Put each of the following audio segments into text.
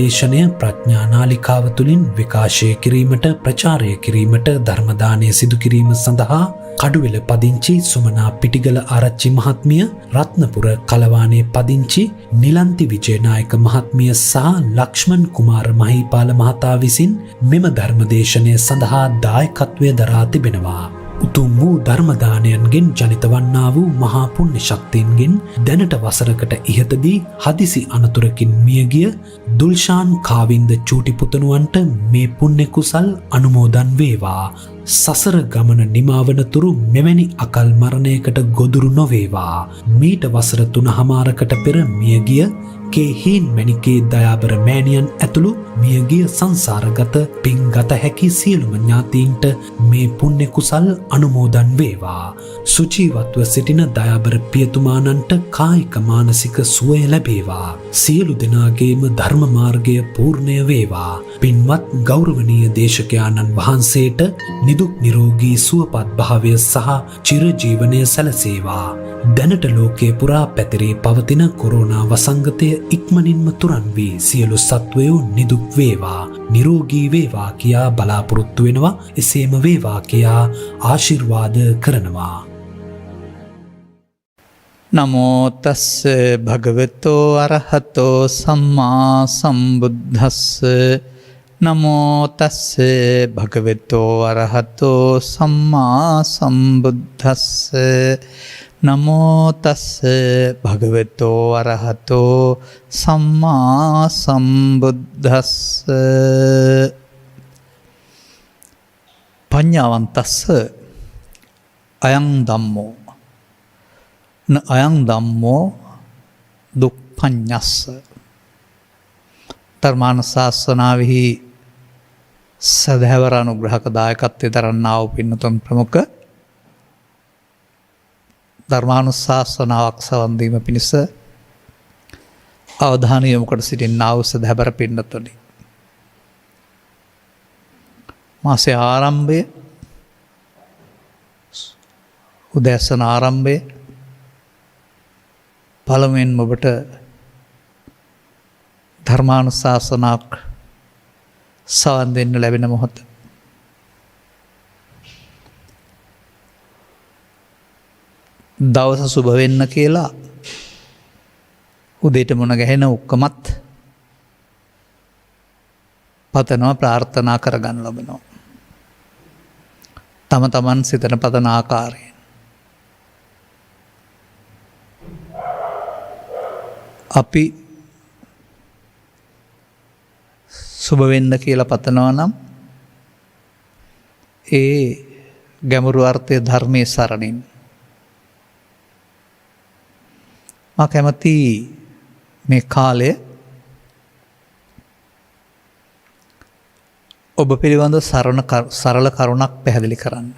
ධර්මදේශනය ප්‍රඥා නාලිකාව තුළින් විකාශය කිරීමට ප්‍රචාරය කිරීමට ධර්මදානය සිදු කිරීම සඳහා කඩුවෙල පදිංචි සුමනා පිටිගල ආරච්චි මහත්මිය, රත්නපුර කලවානේ පදිංචි නිලන්ති විජේනායක මහත්මිය සහ ලක්ෂ්මන් කුමාර මහීපාල මහතා විසින් මෙම ධර්මදේශනය සඳහා දායකත්වය දරා තිබෙනවා. උතුම් වූ ධර්මදානයන්ගෙන් ජනිත වන්නා වූ මහා පුණ්‍ය ශක්තියින්ගෙන් දැනට වසරකට ඉහතදී හදිසි අනතුරකින් මියගිය දුල්ෂාන් කාවින්ද චූටි පුතණුවන්ට මේ පුණ්‍ය කුසල් අනුමෝදන් වේවා. සසර ගමන නිමාවනතුරු මෙවැනි අකල් මරණයකට ගොදුරු නොවේවා. මීට වසර 3මාරකට පෙර මියගිය කේහීන් මැණිකේ දයාබර මෑණියන් ඇතුළු මියගිය සංසාරගත පින්ගත හැකි සියලුම ඥාතීන්ට මේ පුණ්‍ය කුසල් අනුමෝදන් වේවා. සුචීවත්ව සිටින දයාබර පියතුමාණන්ට කායික මානසික සුවය ලැබේවා. සියලු දෙනාගේම ධර්ම මාර්ගය පූර්ණය වේවා. පින්වත් ගෞරවනීය දේශකයාණන් වහන්සේට නිදුක් නිරෝගී සුවපත් භාවය සහ චිරජීවනය සැලසේවා. දැනට ලෝකයේ පුරා පැතිරී පවතින කොරෝනා වසංගතය ඉක්මනින්ම තුරන් වී සියලු සත්වයෝ නිදුක් වේවා, නිරෝගී වේවා කියා බලාපොරොත්තු වෙනවා. එසේම වේවා කියා ආශිර්වාද කරනවා. නමෝ තස්ස භගවතෝ අරහතෝ සම්මා සම්බුද්දස්ස. නමෝ තස්ස භගවතෝ අරහතෝ සම්මා සම්බුද්දස්ස. නමෝ තස්ස භගවතෝ අරහතෝ සම්මා සම්බුද්දස්ස. පඤ්ඤාවන්තස්ස අයං ධම්මෝ න අයං ධම්මෝ දුක්ඛඤ්ඤස්ස. ධර්මානුශාසනාවෙහි සදහැවර අනුග්‍රහක දායකත්වයේ දරන්නා වූ පින්නතුන් ප්‍රමුඛ ධර්මානුශාසනාවක් සවන් දීම පිණිස අවධානය යොමු කොට සිටින්නා වූ සදහැවර පින්නතුනි, මාසයේ ආරම්භය, උදෑසන ආරම්භය පළමුවෙන් ඔබට ධර්මානුශාසනාවක් සවන් දෙන්න ලැබෙන මොහොත. දවස සුබ වෙන්න කියලා උදේට මුණ ගැහෙන ඔක්කොමත් පතනවා, ප්‍රාර්ථනා කරගන්න ලබනවා. තම තමන් සිතන පතන ආකාරයෙන්. අපි සුබ වෙන්න කියලා පතනවා නම් ඒ ගැඹුරු අර්ථය ධර්මයේ සරණින්. මා කැමති මේ කාලය ඔබ පිළිබඳ සරල කරුණක් පැහැදිලි කරන්න.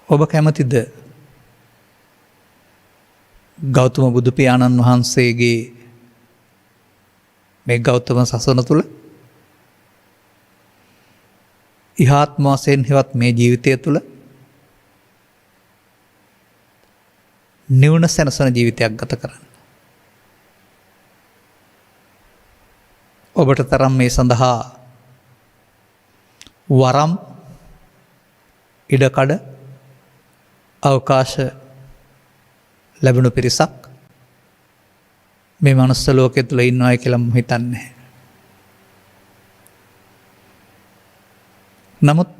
ඔබ කැමතිද ගෞතම බුදු පියාණන් වහන්සේගේ මේ ගෞතම සසුන තුළ ඉහාත්ම වශයෙන් හෙවත් මේ ජීවිතය තුළ නිවන සැනසෙන ජීවිතයක් ගත කරන්න? ඔබට තරම් මේ සඳහා වරම්, ඉඩකඩ, අවකාශ ලැබුණු පිරිසක් මේ මනුස්ස ලෝකෙ තුළ ඉන්නවයි කියලා මම හිතන්නේ. නමුත්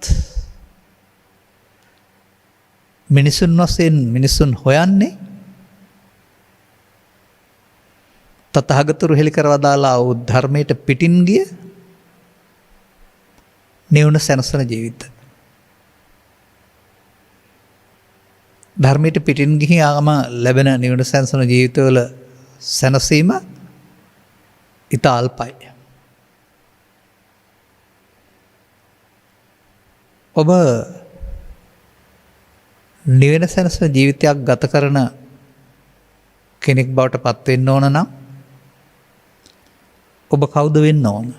මිනිසුන් වශයෙන් මිනිසුන් හොයන්නේ තථාගතතුරු හෙළි කරවදාලා වූ ධර්මයට පිටින් ගිය නිවන සැනසෙන ජීවිත. ධර්මයට පිටින් ගියාම ලැබෙන නිවන සැනසෙන ජීවිතවල සැනසීම ඉතා අල්පයි. ඔබ නිවන සැනසෙන ජීවිතයක් ගත කරන කෙනෙක් බවට පත් වෙන්න ඕන නම් ඔබ කවුද වෙන්න ඕන?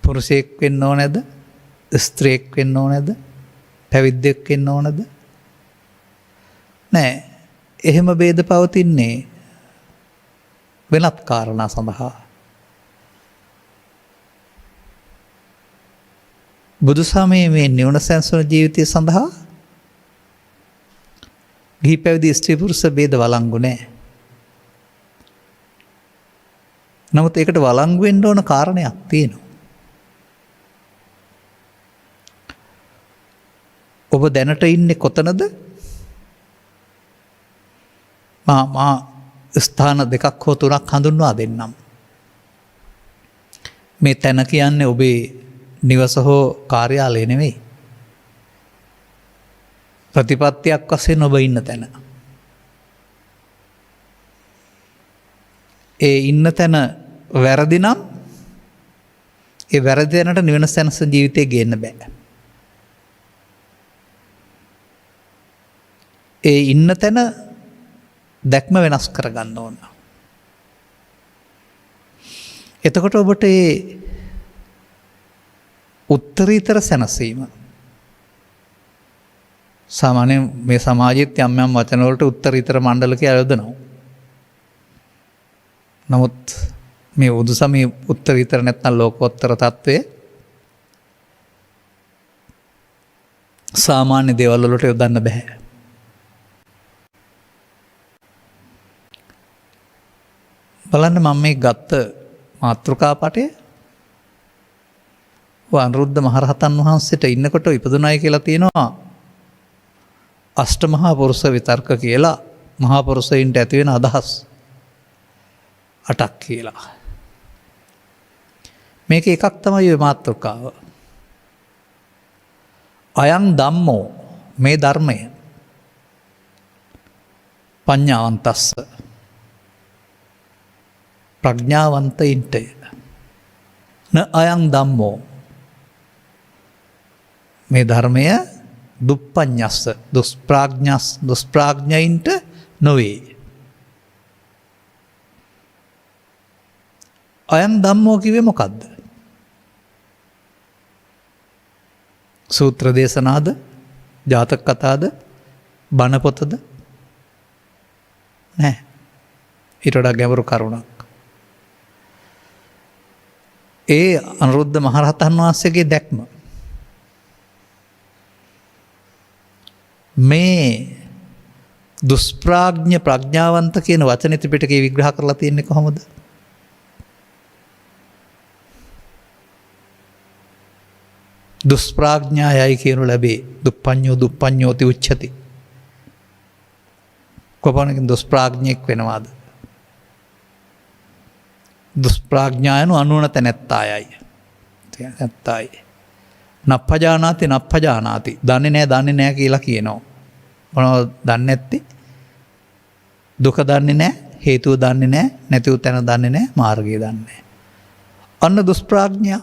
පුරුෂයෙක් වෙන්න ඕනද? ස්ත්‍රියෙක් වෙන්න ඕනද? පැවිද්දෙක් වෙන්න ඕනද? නෑ. එහෙම ભેද පවතින්නේ වෙනත් කාරණා සඳහා. බුදුසමයේ මේ නිවන සැනසුණු ජීවිතය සඳහා ගිහි පැවිදි ස්ත්‍රී පුරුෂ ભેද වළංගු නෑ. නමුත් ඒකට වළංගු වෙන්න ඕන කාරණයක් තියෙනවා. ඔබ දැනට ඉන්නේ කොතනද? මා ස්ථාන දෙකක් හෝ තුනක් හඳුන්වා දෙන්නම්. මේ තැන කියන්නේ ඔබේ නිවස හෝ කාර්යාලය නෙවෙයි. ප්‍රතිපත්තියක් වශයෙන් ඔබ ඉන්න තැන. ඒ ඉන්න තැන වැරදි නම් ඒ වැරදි තැනට නිවන සැනසෙන ජීවිතේ ගේන්න බෑ. ඒ ඉන්න තැන දැක්ම වෙනස් කරගන්න ඕන. එතකොට ඔබට ඒ උත්තරීතර සැනසීම සාමාන්‍යයෙන් මේ සමාජයේත් යම් යම් වචන වලට උත්තරීතර මණ්ඩල කියලා යොදනවා. නමුත් මේ බුදුසමයේ උත්තරීතර නැත්නම් ලෝකෝත්තර තත්වයේ සාමාන්‍ය දේවල් වලට යොදන්න බෑ. බලන්න මම මේ ගත්ත මාතෘකා පටය අනුරුද්ධ මහරහතන් වහන්සේට ඉන්නකොට ඉපදුනායි කියලා තියෙනවා අෂ්ට මහා පුරුෂ විතර්ක කියලා මහා පුරුෂයින්ට ඇති වෙන අදහස් 8ක් කියලා. මේක එකක් තමයි මේ මාතෘකාව. අයං ධම්මෝ මේ ධර්මය පඤ්ඤාවන්තස්ස ප්‍රඥාවන්තයින්ට න අයං ධම්මෝ මේ ධර්මය දුප්පඤ්ඤස්ස දුෂ්ප්‍රඥයින්ට නොවේ. අයං ධම්මෝ කිව්වේ මොකද්ද? සූත්‍ර දේශනාද, ජාතක කතාද, බණ පොතද? නැහැ. ඊට වඩා ගැඹුරු කරුණක්. ඒ අනුරුද්ධ මහරහතන් වහන්සේගේ දැක්ම මේ දුෂ්ප්‍රඥ ප්‍රඥාවන්ත කියන වචන ත්‍රිපිටකේ විග්‍රහ කරලා තියෙන්නේ කොහොමද? දුෂ්ප්‍රඥායයි කියනු ලැබේ. දුප්පඤ්ඤෝති උච්චති. කොපමණකින් දුෂ්ප්‍රඥෙක් වෙනවාද? දුෂ්ප්‍රඥායනු අනුවන තැනැත්තායයි. තැනැත්තායි. නප්පජානාති දන්නේ නැහැ කියලා කියනවා. මොනවද දන්නේ නැත්තේ? දුක දන්නේ නැහැ, හේතුව දන්නේ නැහැ, නැතිව තැන දන්නේ නැහැ, මාර්ගය දන්නේ නැහැ. අන්න දුෂ්ප්‍රඥා.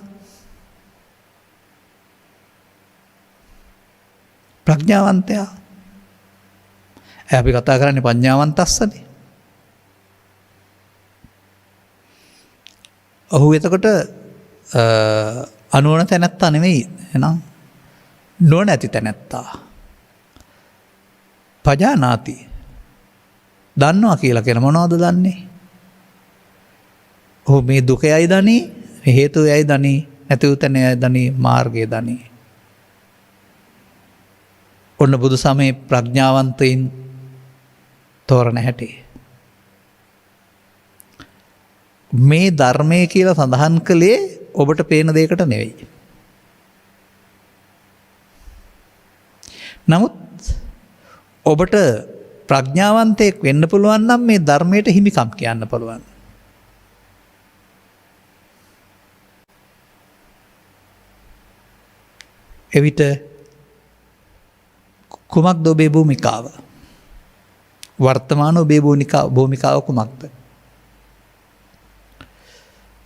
ප්‍රඥාවන්තයා. අපි කතා කරන්නේ පඤ්ඤාවන්තස්සනේ. ඔහු එතකොට අනුවන තැනැත්තා නෙවෙයි. එහෙනම් නොනැති තැනැත්තා. පජානාති දන්නවා කියලා කියන මොනවද දන්නේ? ඔහු මේ දුකයයි දනි, හේතුයයි දනි, නැතිව තැනයයි දනි, මාර්ගය දනි. ඔන්න බුදු සමයේ ප්‍රඥාවන්තයින් තෝරන හැටි. මේ ධර්මය කියලා සඳහන් කළේ ඔබට පේන දෙයකට නෙවෙයි. නමුත් ඔබට ප්‍රඥාවන්තයෙක් වෙන්න පුළුවන් නම් මේ ධර්මයට හිමිකම් කියන්න පුළුවන්. එවිට කුමක්ද ඔබේ භූමිකාව? වර්තමාන ඔබේ භූමිකාව කුමක්ද?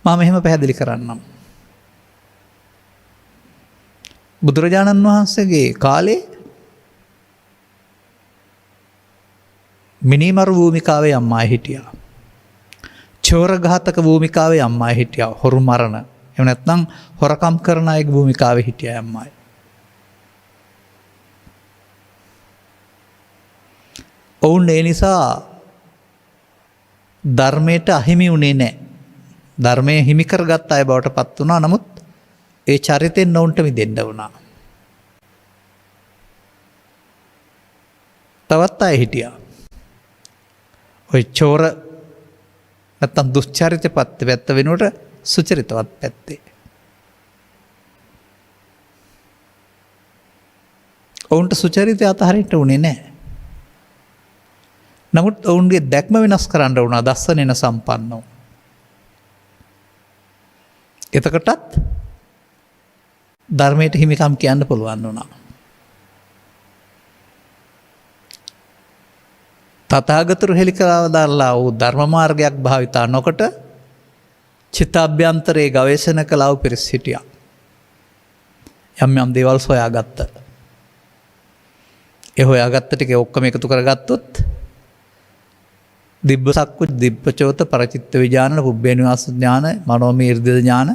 මම මෙහෙම පැහැදිලි කරන්නම්. බුදුරජාණන් වහන්සේගේ කාලේ මිනිමරු භූමිකාවේ අම් අය හිටියා. චෝරඝාතක භූමිකාවේ අම් අය හිටියා. හොරු මරණ. එහෙම නැත්නම් හොරකම් කරන අයගේ භූමිකාවේ හිටියා අම් අය. ඔවුන් ඒ නිසා ධර්මයට අහිමි වුණේ නැහැ. ධර්මය හිමි කරගත් අය බවට පත් වුණා. නමුත් ඒ චරිතෙන් ඔවුන්ට මිදෙන්න වුණා. තවත් අය හිටියා. ඔය චෝර නැත්තම් දුෂ්චරිත පැත්ත වෙනුවට සුචරිතවත් පැත්තේ. ඔවුන්ට සුචරිතය අතහරින්න උනේ නැහැ. නමුත් ඔවුන්ගේ දැක්ම වෙනස් කරන්න වුණා දස්සනෙන සම්පන්නව. එතකොටත් ධර්මයට හිමිකම් කියන්න පුළුවන් වුණා. තථාගතතුරු හෙළි කරවදාලා වූ ධර්ම මාර්ගයක් භාවිතා නොකොට චිත්තාභ්‍යන්තරයේ ගවේෂණ කළා වූ පිරිස් හිටියා. යම් යම් දේවල් සොයාගත්තා. ඒ හොයාගත්ත ටික ඔක්කොම එකතු කරගත්තොත් දිබ්බ සක්කු දිබ්බචෝත පරචිත්ත විඥාන පුබ්බේ නිවාස ඥාන මනෝමය ඉර්ධිද ඥාන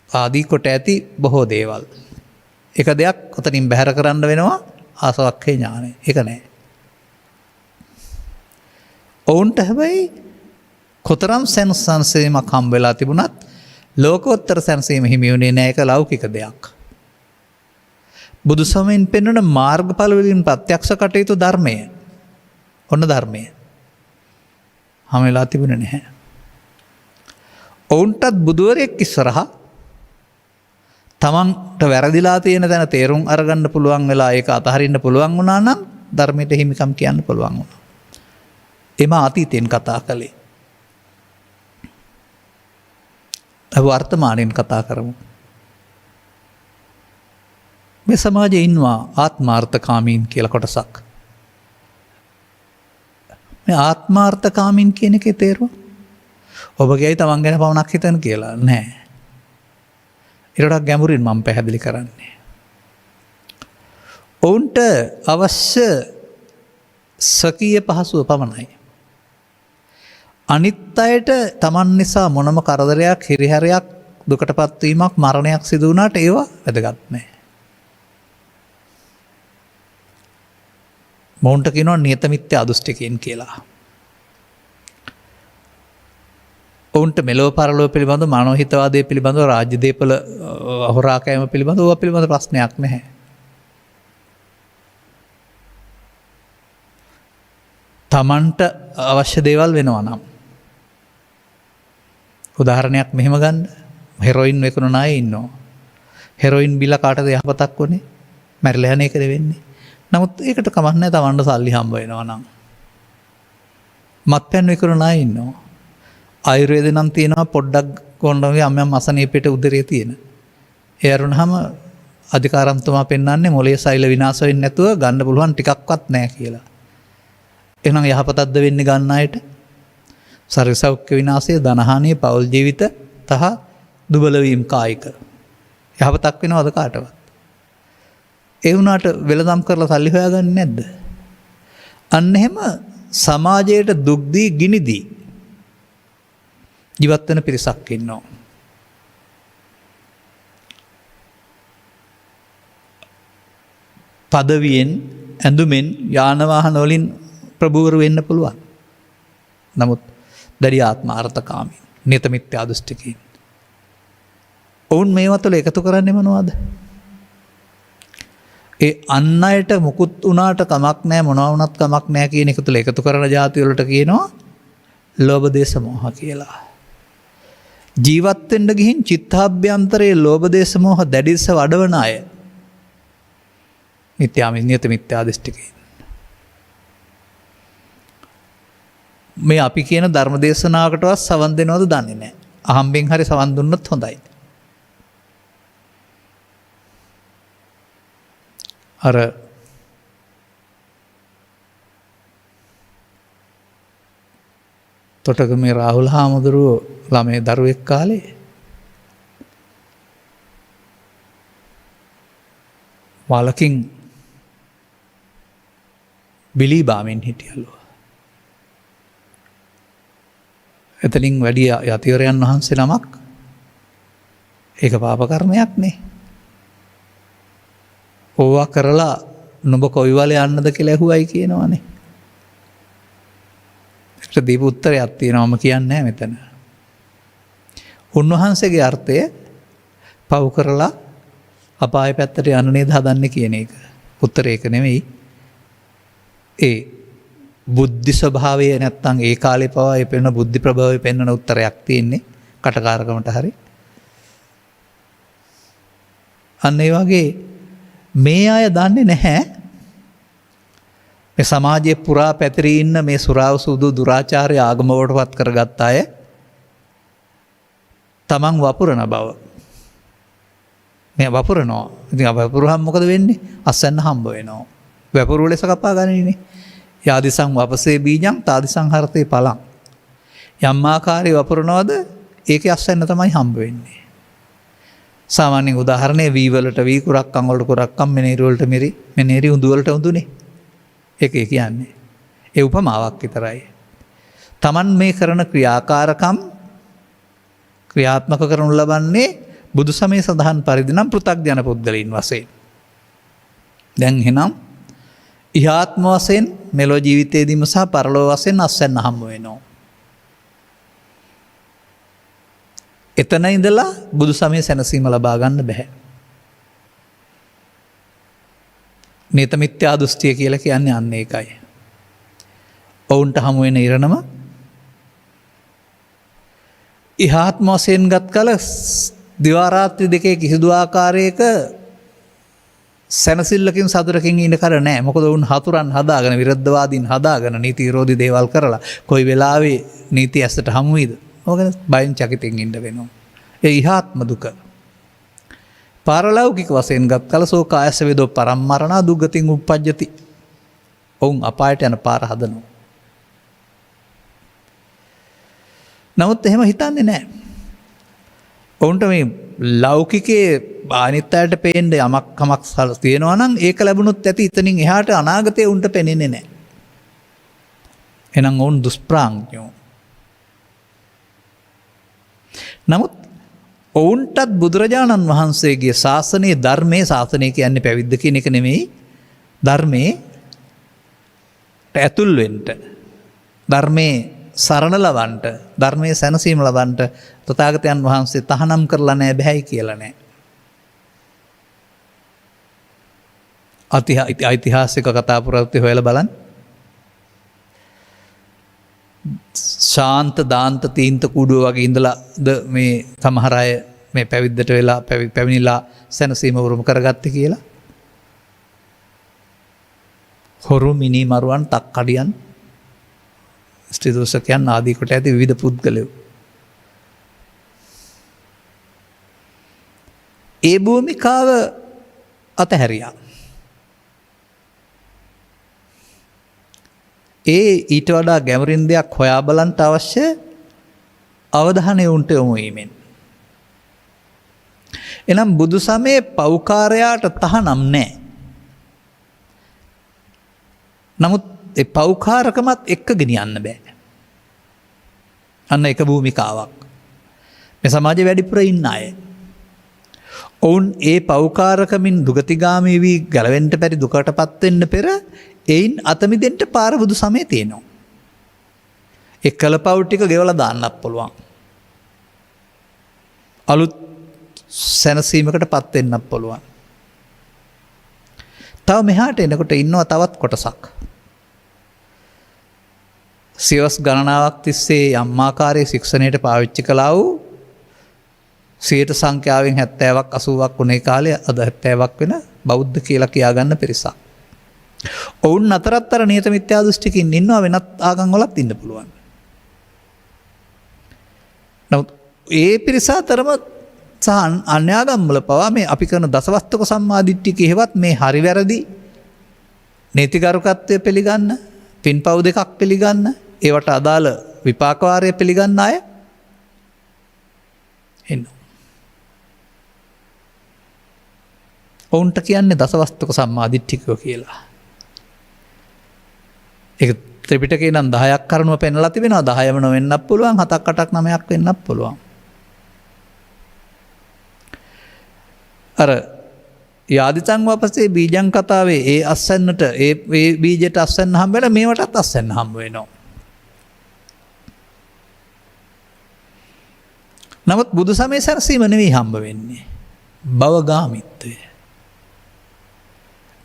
ආදී කොට ඇති බොහෝ දේවල්. එක දෙයක් ඔතනින් බැහැර කරන්න වෙනවා ආසවක්ඛේ ඥානය. ඒක නෑ. ඔවුන්ට හැබැයි කොතරම් සංසංසීමක් හම්බ වෙලා තිබුණත් ලෝකෝත්තර සංසීම හිමි වුණේ නෑ. ඒක ලෞකික දෙයක්. බුදු සමයෙන් පෙන්වන මාර්ගඵල වලින් ප්‍රත්‍යක්ෂ කටයුතු ධර්මය. ඔන්න ධර්මය. හැම වෙලා තිබුණේ නැහැ. ඔවුන්ටත් බුදුවරයෙක් ඉස්සරහා තමන්ට වැරදිලා තියෙන තැන තේරුම් අරගන්න පුළුවන් වෙලා ඒක අතහරින්න පුළුවන් වුණා නම් ධර්මයට හිමිකම් කියන්න පුළුවන් වුණා. එම අතීතයෙන් කතා කළේ. වර්තමානයෙන් කතා කරමු. මේ සමාජයේ ඉන්නවා ආත්මාර්ථකාමීන් කියලා කොටසක්. මේ ආත්මාර්ථකාමීන් කියන එකේ තේරුම ඔබගේයි තමන් ගැන පමණක් හිතන කියලා නෑ. ඊටත් ගැඹුරින් මම පැහැදිලි කරන්නේ. ඔවුන්ට අවශ්‍ය සකීය පහසුව පමණයි. අනිත් අයට තමන් නිසා මොනම කරදරයක් හිරිහැරයක් දුකටපත් වීමක් මරණයක් සිදු වුණාට ඒවා වැදගත් නෑ. මොවුන්ට කියනවා නියත මිත්‍යා දෘෂ්ටිකයන් කියලා. ඔවුන්ට මෙලොව පරලොව පිළිබඳව මනෝහිතවාදය පිළිබඳව රාජ්‍ය දේපල හොරා කෑම පිළිබඳව ඕවා පිළිබඳ ප්‍රශ්නයක් නැහැ. තමන්ට අවශ්‍ය දේවල් වෙනවා නම් උදාහරණයක් මෙහෙම ගන්න. හෙරොයින් විකුණන අය ඉන්නවා. හෙරොයින් බිල කාටද යහපතක් වුනේ? මැරිලා යන එකද වෙන්නේ? නමුත් ඒකට කමක් නැහැ තමන්ට සල්ලි හම්බ වෙනවා නම්. මත්පැන් විකුණන අය ඉන්නවා. ආයුර්වේද නම් තියෙනවා පොඩ්ඩක් කොණ්ඩමගේ අම්මම් අසනීපෙට උදරේ තියෙන. ඒ අරුණාම අධිකාරම්තුමා පෙන්වන්නේ මොළයේ සෛල විනාශ වෙන්නේ නැතුව ගන්න පුළුවන් ටිකක්වත් නැහැ කියලා. එහෙනම් යහපතක්ද වෙන්නේ ගන්න අයට? ශරීර සෞඛ්‍ය විනාශය, ධනහානිය, පෞල් ජීවිත තහ දුබල වීම කායික. යහපතක් වෙනවද කාටවත්? ඒ වුණාට වෙලදම් කරලා සල්ලි හොයාගන්නේ නැද්ද? අන්න එහෙම සමාජයට දුක් දී ගිනි දී ජීවත් වෙන පිරිසක් ඉන්නවා. පදවියෙන්, ඇඳුමෙන්, යාන වාහන වලින් ප්‍රභූවරු වෙන්න පුළුවන්. නමුත් දැඩි ආත්මාර්ථකාමී, නියත මිත්‍යා දෘෂ්ටිකයින්. ඔවුන් මේවා තුළ එකතු කරන්නේ මොනවද? ඒ අන් අයට මුකුත් වුණාට කමක් නැහැ, මොනවා වුණත් කමක් නැහැ කියන එක තුළ එකතු කරන જાති වලට කියනවා ලෝභ දේශ මොහ කියලා. ජීවත් වෙන්න ගිහින් චිත්තාභ්‍යන්තරයේ ලෝභ දේශ මොහ දැඩිස වඩවන අය නියත මිත්‍යා දෘෂ්ටිකයින්. මේ අපි කියන ධර්ම දේශනාවකටවත් සවන් දෙනවද දන්නේ නැහැ. අහම්බෙන් හරි සවන් දුන්නොත් හොඳයි. අර තොටක මේ රාහුල හාමුදුරුවෝ ළමේ දරුවෙක් කාලේ වලකින් බිලී බාමින් හිටියලු. එතනින් වැඩි යතිවරයන් වහන්සේ නමක් ඒක පාප කර්මයක් නේ. ඕවා කරලා නුඹ කොයි වලේ යන්නද කියලා ඇහුවයි කියනවනේ. ඒකට දීපු උත්තරයක් තියෙනවා මම කියන්නේ නැහැ මෙතන. උන්වහන්සේගේ අර්ථය පව් කරලා අපාය පැත්තට යන්න නේද හදන්නේ කියන එක. උත්තරේ ඒක නෙමෙයි. ඒ බුද්ධි ස්වභාවය නැත්තම් ඒ කාලේ පවා ඒ පෙන්න බුද්ධි ප්‍රභවය පෙන්වන උත්තරයක් තියෙන්නේ කටකාරකමට හරි. අන්න ඒ වගේ මේ අය දන්නේ නැහැ මේ සමාජයේ පුරා පැතිරී ඉන්න මේ සුරාව සූදු දුරාචාරය ආගම වලටපත් කරගත්ත අය තමන් වපුරන බව. මේ වපුරනවා. ඉතින් වපුරහම මොකද වෙන්නේ? අස්සන්න හම්බ වෙනවා. වපුරු ලෙස කපා ගන්නනේ. යාදිසං වපසේ බීජං තාදිසං හර්තේ පලං. යම් ආකාරයේ වපුරනවද ඒකේ අස්සන්න තමයි හම්බ වෙන්නේ. සාමාන්‍යයෙන් උදාහරණේ වී වලට වී කුරක්කම් වලට කුරක්කම් මෙනේරි වලට මෙරි මෙනේරි උඳු වලට උඳුනේ. ඒකේ කියන්නේ. ඒ උපමාවක් විතරයි. Taman මේ කරන ක්‍රියාකාරකම් ක්‍රියාත්මක කරනු ලබන්නේ බුදු සමයේ සඳහන් පරිදි නම් පෘථග්ජන පුද්ගලයන් වශයෙන්. දැන් එහෙනම් ඉහාත්ම වශයෙන් මෙලෝ ජීවිතයේදීම සහ පරලෝ වශයෙන් අස්වැන්න හම්බ වෙනවා. එතන ඉඳලා බුදු සමයේ සැනසීම ලබා ගන්න බෑ. නීත මිත්‍යා දෘෂ්ටිය කියලා කියන්නේ අන්න ඒකයි. ඔවුන්ට හමු වෙන ඉරණම ඉහාත්ම වශයෙන් ගත් කල දිවා රාත්‍රී දෙකේ කිසිදු ආකාරයක සැනසෙල්ලකින් සතුටකින් ඉන්න කර නැහැ. මොකද උන් හතුරන් හදාගෙන විරුද්ධවාදීන් හදාගෙන නීති විරෝධී දේවල් කරලා කොයි වෙලාවෙ නීති ඇසට හමු වෙයිද? ඕකන බයෙන් චකිතෙන් ඉන්න වෙනවා. ඒ ඉහාත්ම දුක. පාරලෞකික වශයෙන් ගත් කල සෝකායස වේදෝ පරම්මරණා දුගතින් උප්පජ්ජති. ඔවුන් අපායට යන පාර හදනවා. නමුත් එහෙම හිතන්නේ නැහැ. ඔවුන්ට මේ ලෞකිකයේ අනිත් අයට පේන්න යමක් කමක් තියෙනවා නම් ඒක ලැබුණොත් ඇති ඉතින් එහාට අනාගතේ උන්ට පෙනෙන්නේ නැහැ. එහෙනම් ඔවුන් දුෂ්ප්‍රාඥයෝ. නමුත් ඔවුන්ටත් බුදුරජාණන් වහන්සේගේ ශාසනයේ ධර්මයේ ශාසනය කියන්නේ පැවිද්ද කියන එක නෙමෙයි. ධර්මයේ ඇතුල් වෙන්න. ධර්මයේ සරණ ලබන්නට, ධර්මයේ සැනසීම ලබන්නට තථාගතයන් වහන්සේ තහනම් කරලා නැහැ බෑයි කියලා නැහැ. ඓතිහාසික කතා පුරාවෘත්ති හොයලා බලන්න. ශාන්ත දාන්ත තීන්ත කුඩුව වගේ ඉඳලාද මේ සමහර අය මේ පැවිද්දට වෙලා පැමිණිලා සැනසීම උරුම කරගත්තේ කියලා. හොරු මිනි මරුවන් තක්කඩියන් ස්ත්‍රී දෝෂකයන් ආදී කොට ඇති විවිධ පුද්ගලයෝ. ඒ භූමිකාව අතහැරියා. ඒ ඊට වඩා ගැඹුරින් දෙයක් හොයා බලන්න අවශ්‍ය අවධානය උන්ට යොමු වීමෙන්. එනම් බුදු සමයේ පෞකාරයාට තහනම් නැහැ. නමුත් ඒ පෞකාරකමත් එක්ක ගෙනියන්න බෑ. අන්න එක භූමිකාවක්. මේ සමාජයේ වැඩිපුර ඉන්න අය. ඔවුන් ඒ පෞකාරකමින් දුගතිගාමී වී ගැලවෙන්න බැරි දුකටපත් වෙන්න පෙර එයින් අත මිදෙන්න පාර බුදු සමයේ තියෙනවා. ඒ කළ පව් ටික ගෙවලා දාන්නත් පුළුවන්. අලුත් සැනසීමකටපත් වෙන්නත් පුළුවන්. තව මෙහාට එනකොට ඉන්නවා තවත් කොටසක්. සියවස් ගණනාවක් තිස්සේ යම් ආකාරයේ ශික්ෂණයට පාවිච්චි කළා වූ 100 සංඛ්‍යාවෙන් 70ක් 80ක් වුණේ කාලේ අද 70ක් වෙන බෞද්ධ කියලා කියාගන්න පිරිසක්. ඔවුන් අතරත්තර නියත මිත්‍යා දෘෂ්ටිකින් ඉන්නවා වෙනත් ආගම් වලත් ඉන්න පුළුවන්. නමුත් ඒ පිරිස අතරම සහ අන්‍යාගම් වල පවා මේ අපි කරන දසවස්තුක සම්මාදිට්ඨිය කියවත් මේ හරි වැරදි නීතිගරුකත්වය පිළිගන්න, පින්පව් දෙකක් පිළිගන්න, ඒවට අදාළ විපාක වාරය පිළිගන්න අය එනවා. ඔවුන්ට කියන්නේ දසවස්තුක සම්මාදිට්ඨිකයෝ කියලා. ඒක ත්‍රිපිටකේ නම් 10ක් කරුණුව පෙන්වලා තිබෙනවා. 10ම නොවෙන්නත් පුළුවන්, 7ක් 8ක් 9ක් වෙන්නත් පුළුවන්. අර යාදිතං වපසේ බීජං කතාවේ ඒ අස්සන්නට ඒ බීජයට අස්සන්න හම්බ වෙලා මේවටත් අස්සන්න හම්බ වෙනවා. නමුත් බුදු සමය සැරසීම නෙවෙයි හම්බ වෙන්නේ. භවගාමිත්වය.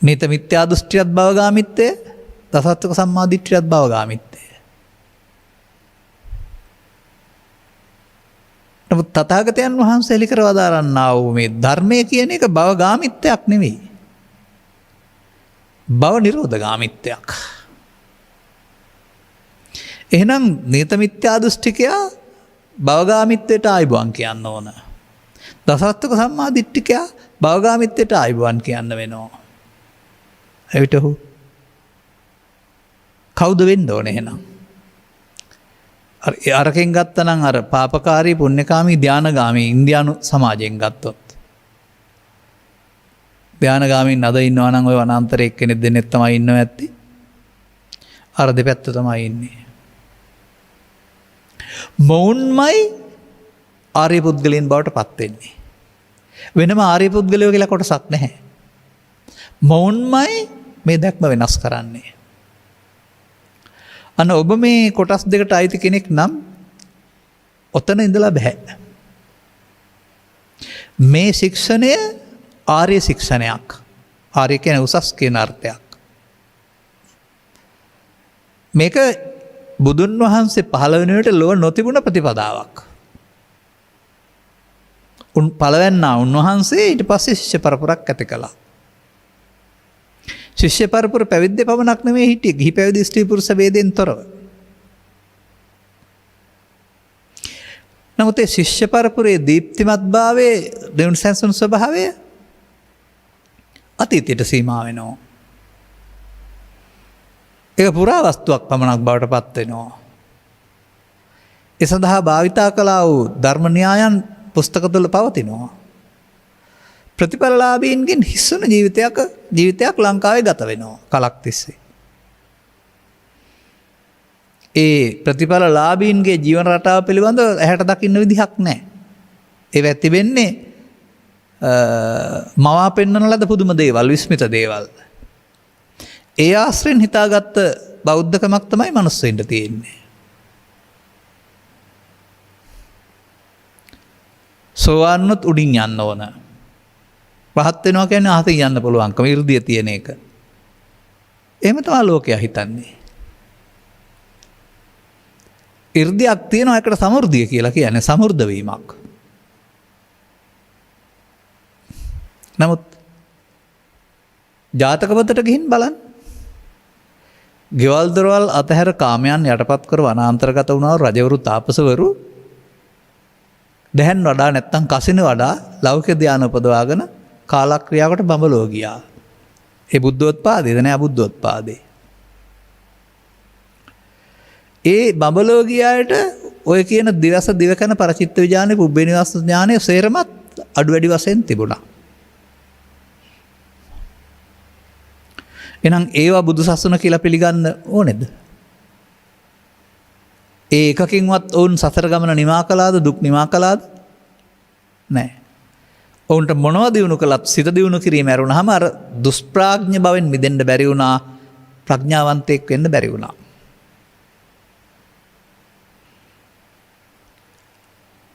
නීත මිත්‍යා දෘෂ්ටියත් භවගාමිත්වය, දසත්වක සම්මාදිට්ඨියත් භවගාමිත්වය. නමුත් තථාගතයන් වහන්සේ එලි කර වදාරන්නා වූ මේ ධර්මය කියන එක භවගාමිත්වයක් නෙවෙයි. භව නිරෝධගාමිත්වයක්. එහෙනම් නීත මිත්‍යා දෘෂ්ටිකයා භවගාමිත්වයට ආයිබුවන් කියන්න ඕන. දසත්වක සම්මාදිට්ඨිකයා භවගාමිත්වයට ආයිබුවන් කියන්න වෙනවා. එවිට ඔහු කවුද වෙන්න ඕනේ එහෙනම්? අරකින් ගත්තනම් අර පාපකාරී පුණ්‍යකාමී ධානගාමී ඉන්දියානු සමාජයෙන් ගත්තොත්. ධානගාමීන් අද ඉන්නවා නම් ඔය වනාන්තරයේ එක්කෙනෙක් දෙන්නෙක් තමයි ඉන්නව ඇත්තේ. අර දෙපැත්ත තමයි ඉන්නේ. මොවුන්මයි ආර්ය පුද්ගලයන් බවට පත් වෙන්නේ. වෙනම ආර්ය පුද්ගලයෝ කියලා කොටසක් නැහැ. මොවුන්මයි මේ දැක්ම වෙනස් කරන්නේ. අන්න ඔබ මේ කොටස් දෙකට අයිති කෙනෙක් නම් ඔතන ඉඳලා බෑ. මේ ශික්ෂණය ආර්ය ශික්ෂණයක්. ආර්ය කියන උසස් කියන අර්ථයක්. මේක බුදුන් වහන්සේ පහළ වෙන විට ලොව නොතිබුණ ප්‍රතිපදාවක්. පළවැන්නා උන්වහන්සේ ඊට පස්සේ ශිෂ්‍ය පරපුරක් ඇති කළා. ශිෂ්‍ය පරපුර පැවිද්ද පමණක් නෙමෙයි හිටියේ, ගිහි පැවිදි ස්ත්‍රී පුරුෂ ભેදයෙන් තොරව. නමුත් ඒ ශිෂ්‍ය පරපුරේ දීප්තිමත්භාවයේ දෙවුන් සැසුන් ස්වභාවය අතීතයට සීමා වෙනවා. ඒක පුරා වස්තුවක් පමණක් බවට පත් වෙනවා. ඒ සඳහා භාවිතා කළා වූ ධර්ම න්‍යායන් පුස්තක තුළ පවතිනවා. ප්‍රතිඵලලාභීන්ගෙන් හිස්සුන ජීවිතයක් ලංකාවේ ගත වෙනවා කලක් තිස්සේ. ඒ ප්‍රතිඵලලාභීන්ගේ ජීවන රටාව පිළිබඳ ඇහැට දකින්න විදිහක් නැහැ. ඒව තිබෙන්නේ මවා පෙන්වන ලද පුදුම දේවල්, විස්මිත දේවල්. ඒ ආශ්‍රයෙන් හිතාගත්ත බෞද්ධකමක් තමයි මනුස්සයින්ට තියෙන්නේ. සෝවාන්වත් උඩින් යන්න ඕන. පහත් වෙනවා කියන්නේ අහසින් යන්න පුළුවන්කම, 이르දිය තියෙන එක. එහෙම තමයි ලෝකයා හිතන්නේ. 이르දියක් තියෙනවා, ඒකට සමෘද්ධිය කියලා කියන්නේ සමෘද්ධ වීමක්. නමුත් ජාතක පොතට ගිහින් බලන්න. ගෙවල් දොරවල් අතහැර කාමයන් යටපත් කර වනාන්තරගත වුණා රජවරු තාපසවරු දැන් වඩා නැත්තම් කසින වඩා ලෞකික ධානය උපදවාගෙන කාලක්‍රියාවකට බඹලෝ ගියා. ඒ බුද්ධෝත්පාදේද නෑ අබුද්ධෝත්පාදේ. ඒ බඹලෝ ගියාට ඔය කියන දිවස දිවකන පරචිත්ත විඥානේ පුබ්බේ නිවාස ඥානේ සේරමත් අඩු වැඩි වශයෙන් තිබුණා. එහෙනම් ඒවා බුදු සසුන කියලා පිළිගන්න ඕනේද? ඒ එකකින්වත් ඔවුන් සසර ගමන නිමා කළාද, දුක් නිමා කළාද? නැහැ. ඔවුන්ට මොනවද දිනු කළත් සිත දිනු කිරීම ඇරුණාම අර දුෂ්ප්‍රඥ බවෙන් මිදෙන්න බැරි වුණා, ප්‍රඥාවන්තයෙක් වෙන්න බැරි වුණා.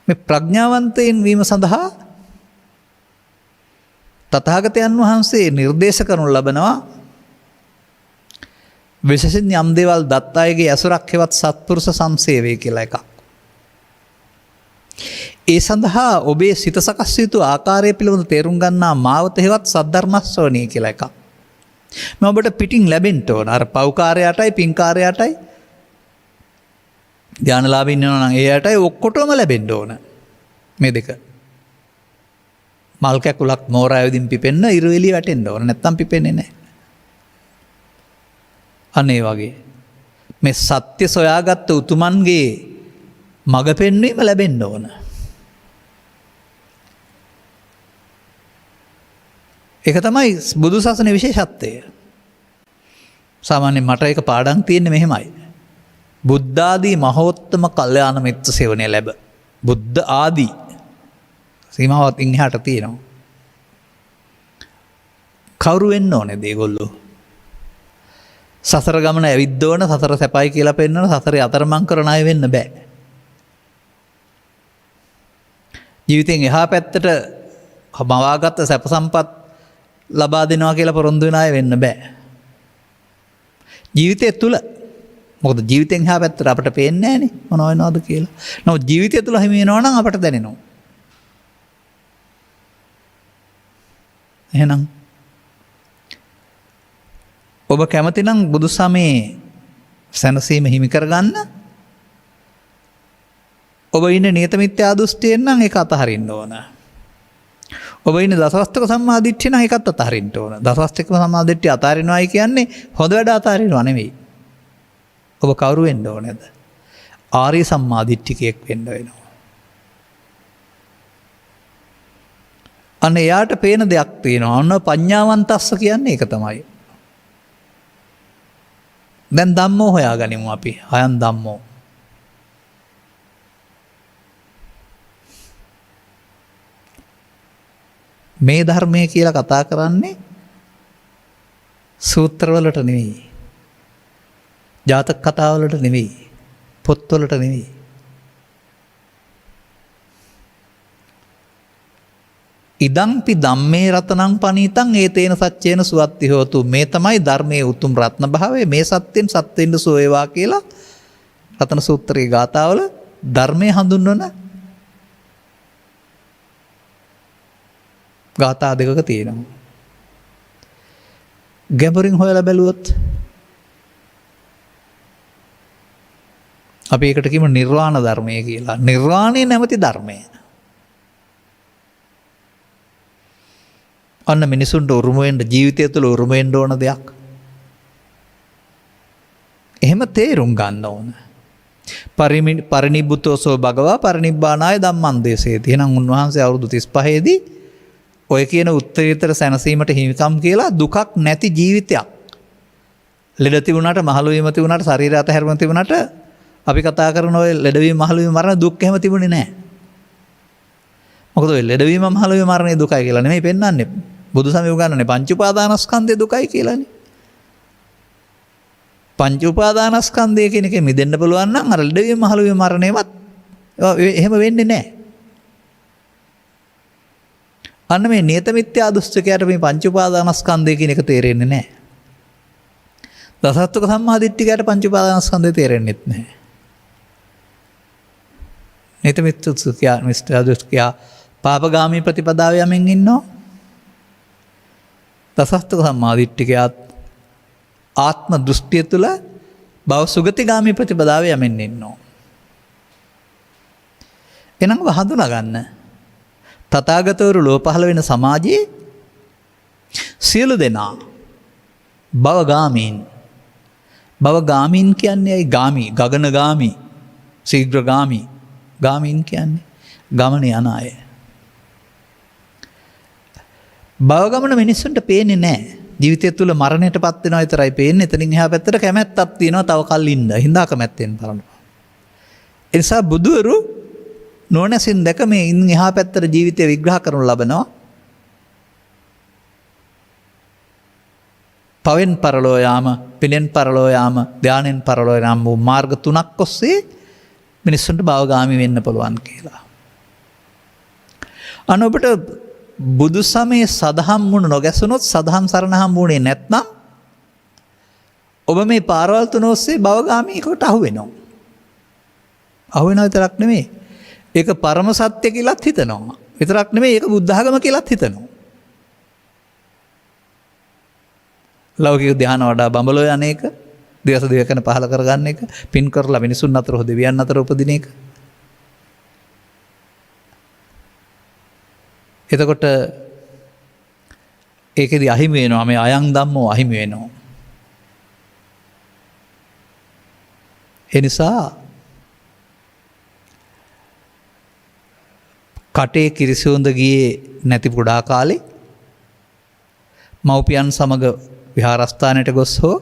මේ ප්‍රඥාවන්තයින් වීම සඳහා තථාගතයන් වහන්සේ නිර්දේශ කරනු ලබනවා විශේෂයෙන් යම් දේවල් දත් අයගේ ඇසුරක් හෙවත් සත්පුරුෂ සංසේවය කියලා එකක්. ඒ සඳහා ඔබේ සිත සකස් යුතු ආකාරය පිළිබඳ තේරුම් ගන්නා මාවත හෙවත් සද්ධර්ම ශ්‍රවණය කියලා එකක්. මේ ඔබට පිටින් ලැබෙන්න ඕන. අර පෞකාරයටයි පින්කාරයටයි ධානලාභින් වෙනවා නම් එයාටයි ඔක්කොටම ලැබෙන්න ඕන. මේ දෙක. මල් කැකුලක් මෝරා යවිදින් පිපෙන්න ඉර එළිය වැටෙන්න ඕන. නැත්තම් පිපෙන්නේ නැහැ. අනේ වගේ මේ සත්‍ය සොයාගත්ත උතුමන්ගේ මඟ පෙන්වීම ලැබෙන්න ඕන. ඒක තමයි බුදු සසුනේ විශේෂත්වය. සාමාන්‍යයෙන් මට ඒක පාඩම් තියෙන්නේ මෙහෙමයි. බුද්ධ ආදී මහෝත්තම කල්යාණ මිත්‍ර සේවනය ලැබ. බුද්ධ ආදී සීමාවත් ඉන් එහාට තියෙනවා. කවුරු වෙන්න ඕනේ දේගොල්ලෝ? සසර ගමන ඇවිත් ඕන, සසර සැපයි කියලා පෙන්නන, සසරේ අතරමං කරන අය වෙන්න බෑ. ජීවිතෙන් එහා පැත්තට මවාගත්ත සැප සම්පත් ලබා දෙනවා කියලා පොරොන්දු වෙන අය වෙන්න බෑ. ජීවිතය තුළ මොකද ජීවිතෙන් එහා පැත්තට අපට පේන්නේ නැහනේ මොනව වෙනවද කියලා. නමුත් ජීවිතය තුළ හිමි වෙනවා නම් අපට දැනෙනවා. එහෙනම් ඔබ කැමති නම් බුදුසමයේ සැනසීම හිමි කරගන්න ඔබ ඉන්නේ නියත මිත්‍යා දෘෂ්ටියෙන් නම් ඒක අතහරින්න ඕන. ඔබ ඉන්නේ දසවස්තක සම්මාදිට්ඨිය නම් ඒකත් අතහරින්න ඕන. දසවස්තක සම්මාදිට්ඨිය අතහරිනවායි කියන්නේ හොඳ වැඩ අතහරිනවා නෙවෙයි. ඔබ කවුරු වෙන්න ඕනේද? ආර්ය සම්මාදිට්ඨිකයෙක් වෙන්න වෙනවා. අන්න එයාට පේන දෙයක් තියෙනවා. අන්න පඤ්ඤාවන්තස්ස කියන්නේ ඒක තමයි. දැන් ධම්මෝ හොයාගනිමු අපි. අයන් ධම්මෝ. මේ ධර්මය කියලා කතා කරන්නේ සූත්‍රවලට නෙවෙයි. ජාතක කතාවලට නෙවෙයි. පොත්වලට නෙවෙයි. ඉදංපි ධම්මේ රතනං පනීතං ඒතේන සච්චේන සුවත්ති හෝතු. මේ තමයි ධර්මයේ උතුම් රත්න භාවය. මේ සත්‍යෙන් සත්වෙන්න සෝවේවා කියලා රතන සූත්‍රයේ ගාථාවල ධර්මයේ හඳුන්වන ගාථා දෙකක තියෙනවා. ගැඹුරින් හොයලා බැලුවොත් අපි ඒකට කියමු නිර්වාණ ධර්මය කියලා. නිර්වාණය නැමැති ධර්මය. අන්න මිනිසුන්ට උරුම වෙන්න ජීවිතය තුළ උරුම වෙන්න ඕන දෙයක්. එහෙම තේරුම් ගන්න ඕන. පරිනිබ්බුතෝසෝ භගවා පරිනිබ්බානාය ධම්මං දේශේති. එහෙනම් උන්වහන්සේ අවුරුදු 35 දී ඔය කියන උත්තරීතර සැනසීමට හිමිකම් කියලා දුකක් නැති ජීවිතයක්. ලෙඩ තිබුණාට, මහලු වීම තිබුණාට, ශරීරය අතහැරීම තිබුණාට අපි කතා කරන ඔය ලෙඩවීම, මහලු වීම, මරණ දුක් එහෙම තිබුණේ නැහැ. මොකද ඔය ලෙඩවීම, මහලු වීම, මරණේ දුකයි කියලා නෙමෙයි පෙන්වන්නේ. බුදුසමය උගන්වන්නේ පංච උපාදානස්කන්ධය දුකයි කියලානේ. පංච උපාදානස්කන්ධය කියන එකෙන් මිදෙන්න පුළුවන් නම් අර ලෙඩවීම, මහලු වීම, මරණේවත් එහෙම වෙන්නේ නැහැ. අන්න මේ නියත මිත්‍යා දෘෂ්ටිකයට මේ පංච උපාදානස්කන්ධය කියන එක තේරෙන්නේ නැහැ. දසත්වක සම්මාදිට්ඨිකයට පංච උපාදානස්කන්ධය තේරෙන්නේ නැහැ. නියත මිත්‍යා දෘෂ්ටිකයා පාපගාමී ප්‍රතිපදාවේ යමින් ඉන්නවා. දසත්වක සම්මාදිට්ඨිකයාත් ආත්ම දෘෂ්ටිය තුළ භව සුගතිගාමී ප්‍රතිපදාවේ යමින් ඉන්නවා. එනම් හඳුනා ගන්න. තථාගතවරු ලෝ පහළ වෙන සමාජයේ සියලු දෙනා භවගාමීන්. භවගාමීන් කියන්නේ ඇයි? ගාමී, ගගනගාමී, ශීඝ්‍රගාමී. ගාමීන් කියන්නේ ගමන යන අය. භවගමන මිනිස්සුන්ට පේන්නේ නැහැ. ජීවිතය තුළ මරණයටපත් වෙනවා විතරයි පේන්නේ. එතනින් එහා පැත්තට කැමැත්තක් තියෙනවා තව කල් ඉන්න. හින්දා කැමැත්තෙන් බලනවා. ඒ නිසා බුදුවරු නොනැසින් දැක මේ ඉන් එහා පැත්තට ජීවිතය විග්‍රහ කරනු ලබනවා. පවෙන් පරලෝ යාම, පිනෙන් පරලෝ යාම, ධානයෙන් පරලෝ යාම වූ මාර්ග තුනක් ඔස්සේ මිනිස්සුන්ට භවගාමී වෙන්න පුළුවන් කියලා. අන්න ඔබට බුදු සමයේ සදහම් වුණ නොගැසුනොත්, සදහම් සරණ හම්බුනේ නැත්නම් ඔබ මේ පාරවල් තුන ඔස්සේ භවගාමීකට අහු වෙනවා. අහු වෙනවා විතරක් නෙමෙයි, ඒක පරම සත්‍ය කියලාත් හිතනවා. විතරක් නෙමෙයි, ඒක බුද්ධ ආගම කියලාත් හිතනවා. ලෞකික ධ්‍යාන වඩා බඹලෝ යන එක, දවස් දෙකකන පහල කරගන්න එක, පින් කරලා මිනිසුන් අතර හෝ දෙවියන් අතර උපදින එක. එතකොට ඒකෙදි අහිමි වෙනවා, මේ අයං ධම්මෝ අහිමි වෙනවා. ඒ නිසා කටේ කිරිසුඳ ගියේ නැති පුඩා කාලේ මව්පියන් සමග විහාරස්ථානයට ගොස් හෝ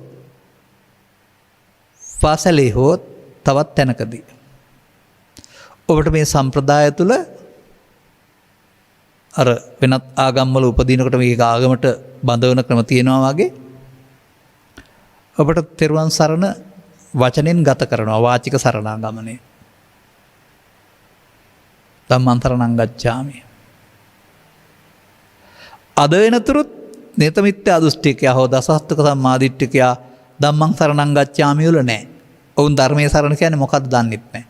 පාසලේ හෝ තවත් තැනකදී ඔබට මේ සම්ප්‍රදාය තුළ අර වෙනත් ආගම්වල උපදිනකොට මේක ආගමට බඳවන ක්‍රම තියෙනවා වගේ ඔබට තෙරුවන් සරණ වචනෙන් ගත කරනවා වාචික සරණාගමනය. ධම්මං සරණං ගච්ඡාමි. අද වෙනතුරුත් නේත මිත්‍යා දෘෂ්ටිකයා හෝ දසහත්තුක සම්මාදිට්ඨිකයා ධම්මං සරණං ගච්ඡාමි වල නැහැ. ඔවුන් ධර්මයේ සරණ කියන්නේ මොකක්ද දන්නෙත් නැහැ.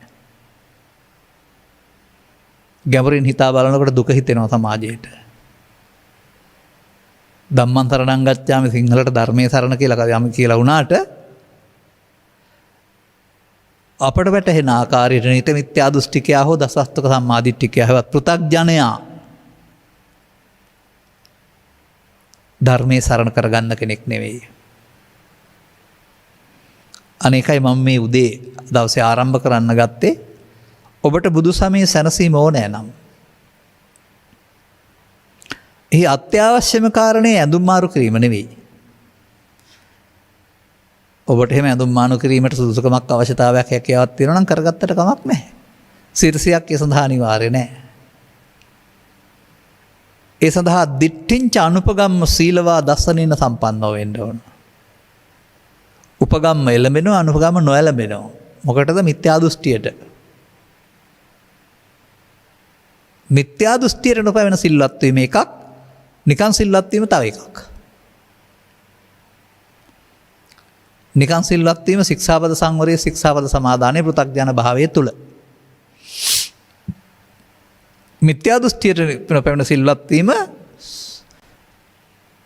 ගැඹුරින් හිතා බලනකොට දුක හිතෙනවා සමාජයට. ධම්මං සරණං ගච්ඡාමි සිංහලට ධර්මයේ සරණ කියලා යම් කියලා වුණාට අපට වැටහෙන ආකාරයට නීත මිත්‍යා දෘෂ්ටිකයා හෝ දසස්තක සම්මාදිට්ඨිකයා හෙවත් පෘථග්ජනයා ධර්මයේ සරණ කරගන්න කෙනෙක් නෙවෙයි. අනේකයි මම මේ උදේ දවසේ ආරම්භ කරන්න ගත්තේ ඔබට බුදු සමයේ සැනසීම ඕනෑ නම්. එහි අත්‍යවශ්‍යම කාරණේ ඇඳුම් මාරු කිරීම නෙවෙයි. ඔබට එහෙම ඇඳුම් මාරු කිරීමට සුදුසුකමක් අවශ්‍යතාවයක් හැකියාවක් තියෙනවා නම් කරගත්තට කමක් නැහැ. සිරසියක් ඒ සඳහා අනිවාර්ය නැහැ. ඒ සඳහා දිට්ඨිංච අනුපගම්ම සීලවා දස්සනින සම්පන්නව වෙන්න ඕන. උපගම්ම එළඹෙනවා අනුපගම්ම නොඇළඹෙනවා. මොකටද? මිත්‍යා දෘෂ්ටියට. මිත්‍යා දෘෂ්ටියට නොපැවෙන සිල්වත් වීම එකක්, නිකන් සිල්වත් වීම තව එකක්. නිකන් සිල්වත් වීම ශික්ෂාපද සංවරයේ ශික්ෂාපද සමාදානයේ පෘථග්ජන භාවයේ තුල. මිත්‍යා දෘෂ්ටියට නොපැවෙන සිල්වත් වීම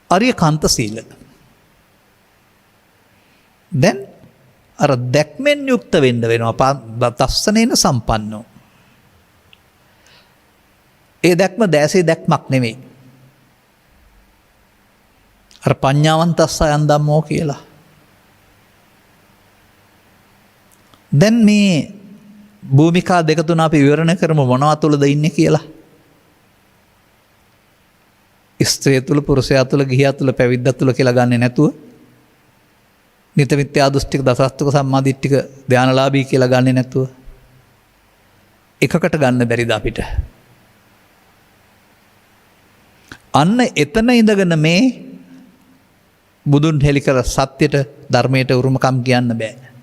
අරියකාන්ත සීල. දැන් අර දැක්මෙන් යුක්ත වෙන්න වෙනවා දස්සනේන සම්පන්නෝ. ඒ දැක්ම දැසේ දැක්මක් නෙමෙයි. අර පඤ්ඤාවන්තස්සයන් ධම්මෝ කියලා. දැන් මේ භූමිකා දෙක තුන අපි විවරණය කරමු මොනවා තුලද ඉන්නේ කියලා. ස්ත්‍රිය තුල, පුරුෂයා තුල, ගිහියා තුල, පැවිද්දා තුල කියලා ගන්නෙ නැතුව නිත මිත්‍යා දෘෂ්ටික දසස්තුක සම්මාදිට්ඨික ධානලාභී කියලා ගන්නෙ නැතුව එකකට ගන්න බැරිද අපිට? අන්න එතන ඉඳගෙන මේ බුදුන් හෙළි කළ සත්‍යයට ධර්මයට උරුමකම් කියන්න බෑ.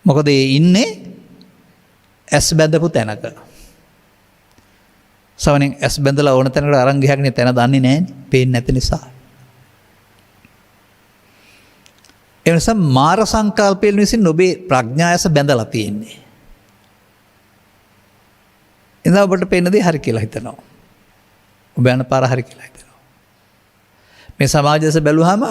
මොකද ඒ ඉන්නේ ඇස් බැඳපු තැනක. සවනින් ඇස් බැඳලා ඕන තැනකට අරන් ගියාගෙන තැන දන්නේ නැහැනේ. පේන්නේ නැති නිසා. ඒ නිසා මාර සංකල්පයෙන් විසින් ඔබේ ප්‍රඥා ඇස බැඳලා තියෙන්නේ. එදා ඔබට පේන දේ හරි කියලා හිතනවා. ඔබ යන පාර හරි කියලා හිතනවා. මේ සමාජයස බැලුවාම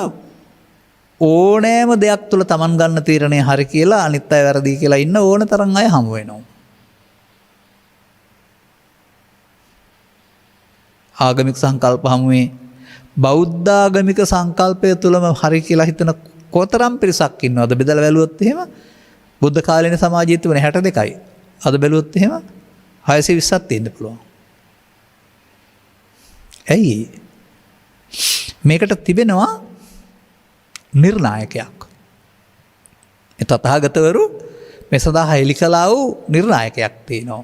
ඕනෑම දෙයක් තුළ තමන් ගන්න තීරණය හරි කියලා අනිත් අය වැරදි කියලා ඉන්න ඕන තරම් අය හමු වෙනවා. ආගමික සංකල්ප හමුවේ බෞද්ධාගමික සංකල්පය තුළම හරි කියලා හිතන කොතරම් පිරිසක් ඉන්නවද? බෙදලා බැලුවොත් එහෙම බුද්ධ කාලීන සමාජයේ තිබුණ 62යි. අද බැලුවොත් එහෙම 620ක් තියෙන්න පුළුවන්. ඇයි? මේකට තිබෙනවා නිර්ණායකයක්. ඒ තථාගතවරු මේ සඳහා හෙළි කළා වූ නිර්ණායකයක් තියෙනවා.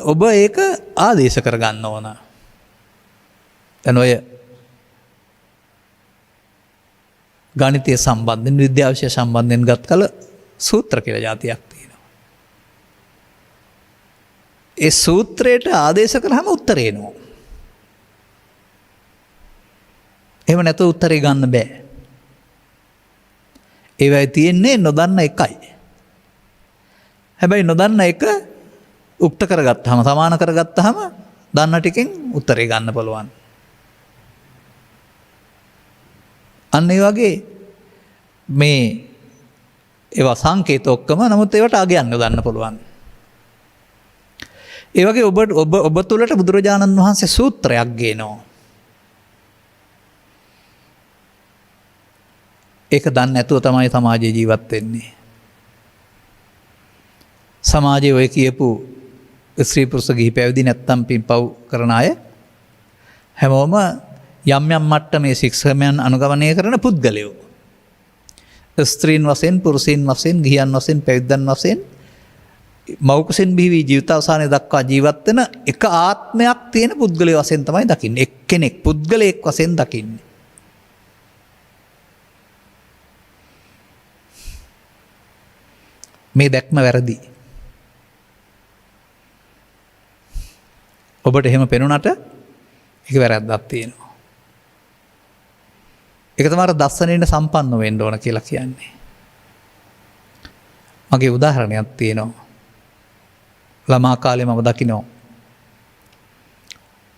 ඔබ ඒක ආදේශ කරගන්න ඕන. දැන් ඔය ගණිතය සම්බන්ධයෙන් විද්‍යාවිෂය සම්බන්ධයෙන් ගත් කල සූත්‍ර කියලා જાතියක් තියෙනවා. ඒ සූත්‍රයට ආදේශ කරාම උත්තරේ එනවා. එහෙම නැතුව උත්තරේ ගන්න බෑ. ඒවයි තියෙන්නේ නොදන්න එකයි. හැබැයි නොදන්න එක උක්ත කරගත්තාම සමාන කරගත්තාම දන්න ටිකෙන් උත්තරේ ගන්න පුළුවන්. අන්න ඒ වගේ මේ ඒවා සංකේත ඔක්කොම නමුත් ඒවට අගයන් යොදන්න පුළුවන්. ඒ වගේ ඔබ තුළට බුදුරජාණන් වහන්සේ සූත්‍රයක් ගේනවා. ඒක දන්නේ නැතුව තමයි සමාජයේ ජීවත් වෙන්නේ. සමාජයේ ඔය කියපු ස්ත්‍රී පුරුෂ ගිහි පැවිදි නැත්තම් පින්පව් කරන අය හැමෝම යම් යම් මට්ටමේ ශික්ෂණයන් අනුගමනය කරන පුද්ගලයෝ. ස්ත්‍රීන් වශයෙන්, පුරුෂයන් වශයෙන්, ගිහියන් වශයෙන්, පැවිද්දන් වශයෙන් මව්කුසෙන් බිහි ජීවිතාවසානයේ දක්වා ජීවත් වෙන එක ආත්මයක් තියෙන පුද්ගලයෙක් වශයෙන් තමයි දකින්නේ. එක්කෙනෙක් පුද්ගලයෙක් වශයෙන් දකින්නේ. මේ දැක්ම වැරදි. ඔබට එහෙම පෙනුනට ඒක වැරද්දක් තියෙනවා. ඒක තමයි දස්සනෙන්න සම්පන්න වෙන්න ඕන කියලා කියන්නේ. මගේ උදාහරණයක් තියෙනවා. ළමා කාලේ මම දකිනවා.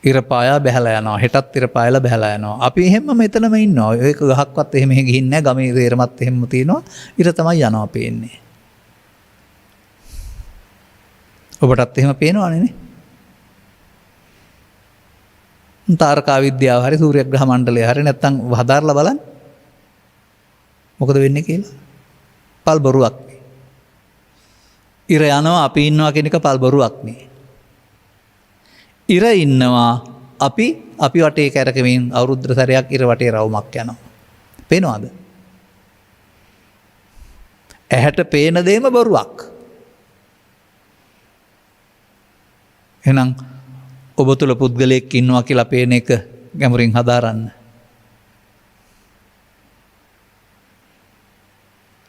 ඉර පායා බැහැලා යනවා. හෙටත් ඉර පායලා බැහැලා යනවා. අපි එහෙම මෙතනම ඉන්නවා. ඒක ගහක්වත් එහෙම ගිහින් නැහැ. ගමේ තේරමත් එහෙම තියෙනවා. ඉර තමයි යනවා පේන්නේ. ඔබටත් එහෙම පේනවනේ නේ. තාරකා විද්‍යාව හරි සූර්යග්‍රහ මණ්ඩලය හරි නැත්තම් හදාarලා බලන්න. මොකද වෙන්නේ කියලා? පල් බොරුවක්. ඉර යනවා අපි ඉන්නවා කියන එක පල් බොරුවක් නේ. ඉර ඉන්නවා අපි වටේ කැරකෙමින් අවුරුද්දට සැරයක් ඉර වටේ රවුමක් යනවා. පේනවද? ඇහැට පේන දෙයම බොරුවක්. එහෙනම් ඔබ තුළ පුද්ගලයෙක් ඉන්නවා කියලා පේන එක ගැඹුරින් හදාරන්න.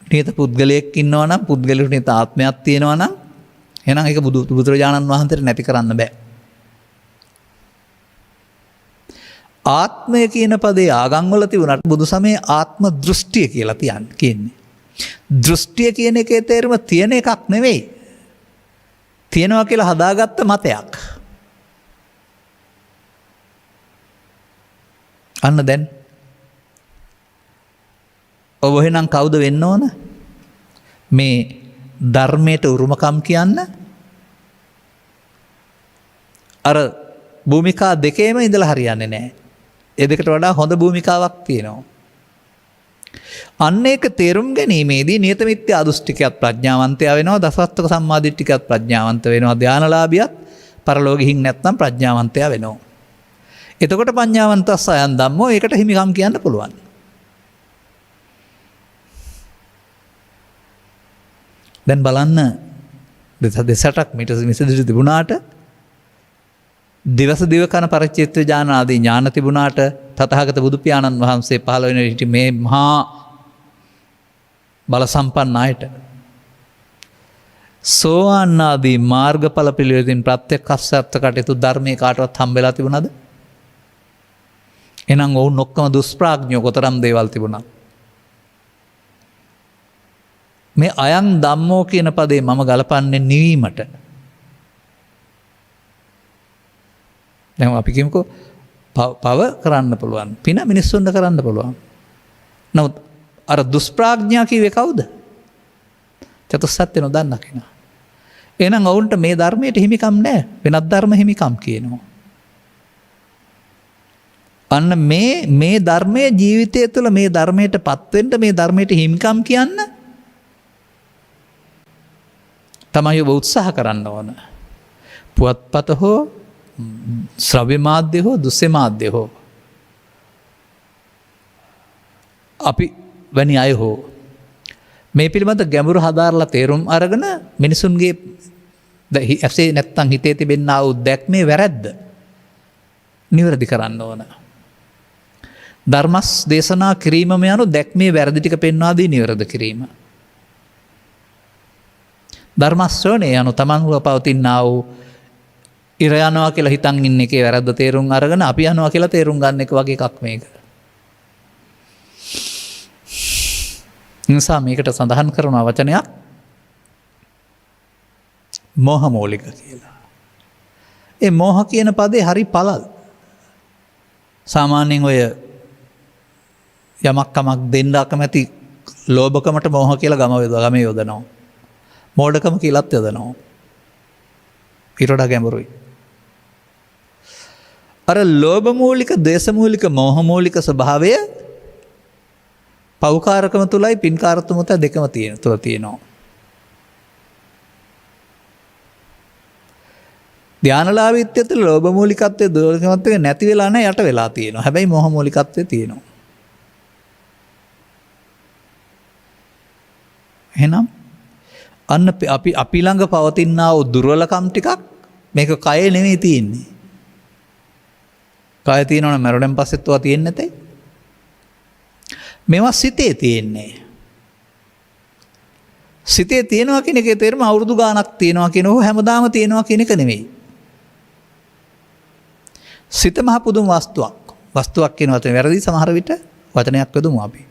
නියත පුද්ගලයෙක් ඉන්නවා නම් පුද්ගලයෙකුට නියත ආත්මයක් තියෙනවා නම් එහෙනම් ඒක බුදුරජාණන් වහන්සේට නැති කරන්න බෑ. ආත්මය කියන පදේ ආගම් වල තිබුණාට බුදු සමයේ ආත්ම දෘෂ්ටිය කියලා කියන්නේ. දෘෂ්ටිය කියන එකේ තේරුම තියෙන එකක් නෙවෙයි. තියෙනවා කියලා හදාගත්ත මතයක්. අන්න දැන් ඔබ එහෙනම් කවුද වෙන්න ඕන? මේ ධර්මයට උරුමකම් කියන්න අර භූමිකා දෙකේම ඉඳලා හරියන්නේ නැහැ. ඒ දෙකට වඩා හොඳ භූමිකාවක් තියෙනවා. අන්න ඒක තේරුම් ගැනීමේදී නියත මිත්‍යා දෘෂ්ටිකයත් ප්‍රඥාවන්තයා වෙනවා, දසවස්තක සම්මාදිට්ඨිකයත් ප්‍රඥාවන්ත වෙනවා, ධානලාභියත් පරලෝකෙහින් නැත්නම් ප්‍රඥාවන්තයා වෙනවා. එතකොට පඤ්ඤාවන්තස්ස අයං ධම්මෝ ඒකට හිමිකම් කියන්න පුළුවන්. දැන් බලන්න දෙසටක් මිසදිරි තිබුණාට දිවස දිව කන පරිච්ඡේත්‍ය ඥාන ආදී ඥාන තිබුණාට තථාගත බුදු පියාණන් වහන්සේ පහළ වෙන විට මේ මහා බල සම්පන්න අයට සෝවාන් ආදී මාර්ගඵල පිළිවෙලින් ප්‍රත්‍යක්ෂත්ව කටයුතු ධර්මයේ කාටවත් හම්බෙලා තිබුණාද? එහෙනම් ඔවුන් ඔක්කොම දුෂ්ප්‍රඥයෝ කොතරම් දේවල් තිබුණා. මේ අයං ධම්මෝ කියන පදේ මම ගලපන්නේ නිවීමට. දැන් අපි කියමුකෝ පව කරන්න පුළුවන්. පින මිනිස්සුන්ට කරන්න පුළුවන්. නමුත් අර දුෂ්ප්‍රඥා කිව්වේ කවුද? චතුස්සත්‍ය නොදන්න කෙනා. එහෙනම් ඔවුන්ට මේ ධර්මයට හිමිකම් නැහැ. වෙනත් ධර්ම හිමිකම් කියනවා. අන්න මේ ධර්මයේ ජීවිතය තුළ මේ ධර්මයට පත්වෙන්න මේ ධර්මයට හිමිකම් කියන්න තමයි ඔබ උත්සාහ කරන්න ඕන. පුවත්පත හෝ ශ්‍රව්‍ය මාධ්‍ය හෝ දෘශ්‍ය මාධ්‍ය හෝ අපි වැනි අය හෝ මේ පිළිබඳ ගැඹුරු හදාarලා තේරුම් අරගෙන මිනිසුන්ගේ ඇසේ නැත්තම් හිතේ තිබෙනා වූ දැක්මේ වැරැද්ද නිවැරදි කරන්න ඕන. ධර්මස් දේශනා කිරීමම යනු දැක්මේ වැරදි ටික පෙන්වා දී නිවැරදි කිරීම. ධර්ම ශ්‍රවණය යනු තමන්ව පවතිනා වූ ඉර යනවා කියලා හිතන් ඉන්න එකේ වැරද්ද තේරුම් අරගෙන අපි යනවා කියලා තේරුම් ගන්න එක වගේ එකක් මේක. නිසා මේකට සඳහන් කරන වචනයක් මෝහ මූලික කියලා. ඒ මෝහ කියන පදේ හරි පළල්. සාමාන්‍යයෙන් ඔය යමක් කමක් දෙන්න අකමැති ලෝභකමට මෝහ කියලා ගමේ යොදනවා. මෝඩකම කියලාත් යොදනවා. ඊට වඩා ගැඹුරුයි. අර ලෝභ මූලික, දේශ මූලික, මෝහ මූලික ස්වභාවය පෞකාරකම තුලයි පින්කාරකම තුල දෙකම තියෙනවා. ධානලාභීත්වය තුළ ලෝභ මූලිකත්වයේ දුර්ලභකමත්වයේ නැති වෙලා නැහැ, යට වෙලා තියෙනවා. හැබැයි මෝහ මූලිකත්වයේ තියෙනවා. එහෙනම් අන්න අපි ළඟ පවතිනා වූ දුර්වලකම් ටිකක් මේක කය නෙමෙයි තියෙන්නේ. කය තියෙනවනේ මරුණෙන් පස්සෙත් ඔවා තියෙන්නේ නැතේ. මේවා සිතේ තියෙන්නේ. සිතේ තියෙනවා කියන එකේ තේරුම අවුරුදු ගාණක් තියෙනවා කියන එක හැමදාම තියෙනවා කියන එක නෙමෙයි. සිත මහ පුදුම වස්තුවක්. වස්තුවක් කියන වචනේ වැරදි සමහර විට වචනයක් යොදමු අපි.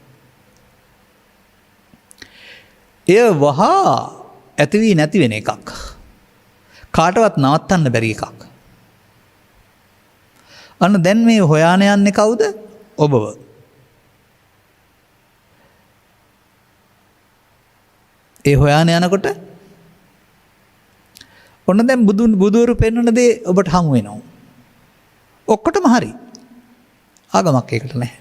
එය වහා ඇති වී නැති වෙන එකක්. කාටවත් නවත්තන්න බැරි එකක්. අන්න දැන් මේ හොයාන යන්නේ කවුද? ඔබව. ඒ හොයාන යනකොට ඔන්න දැන් බුදුවරු පෙන්වන දේ ඔබට හමු වෙනවා. ඔක්කොටම හරි. ආගමක් ඒකට නැහැ.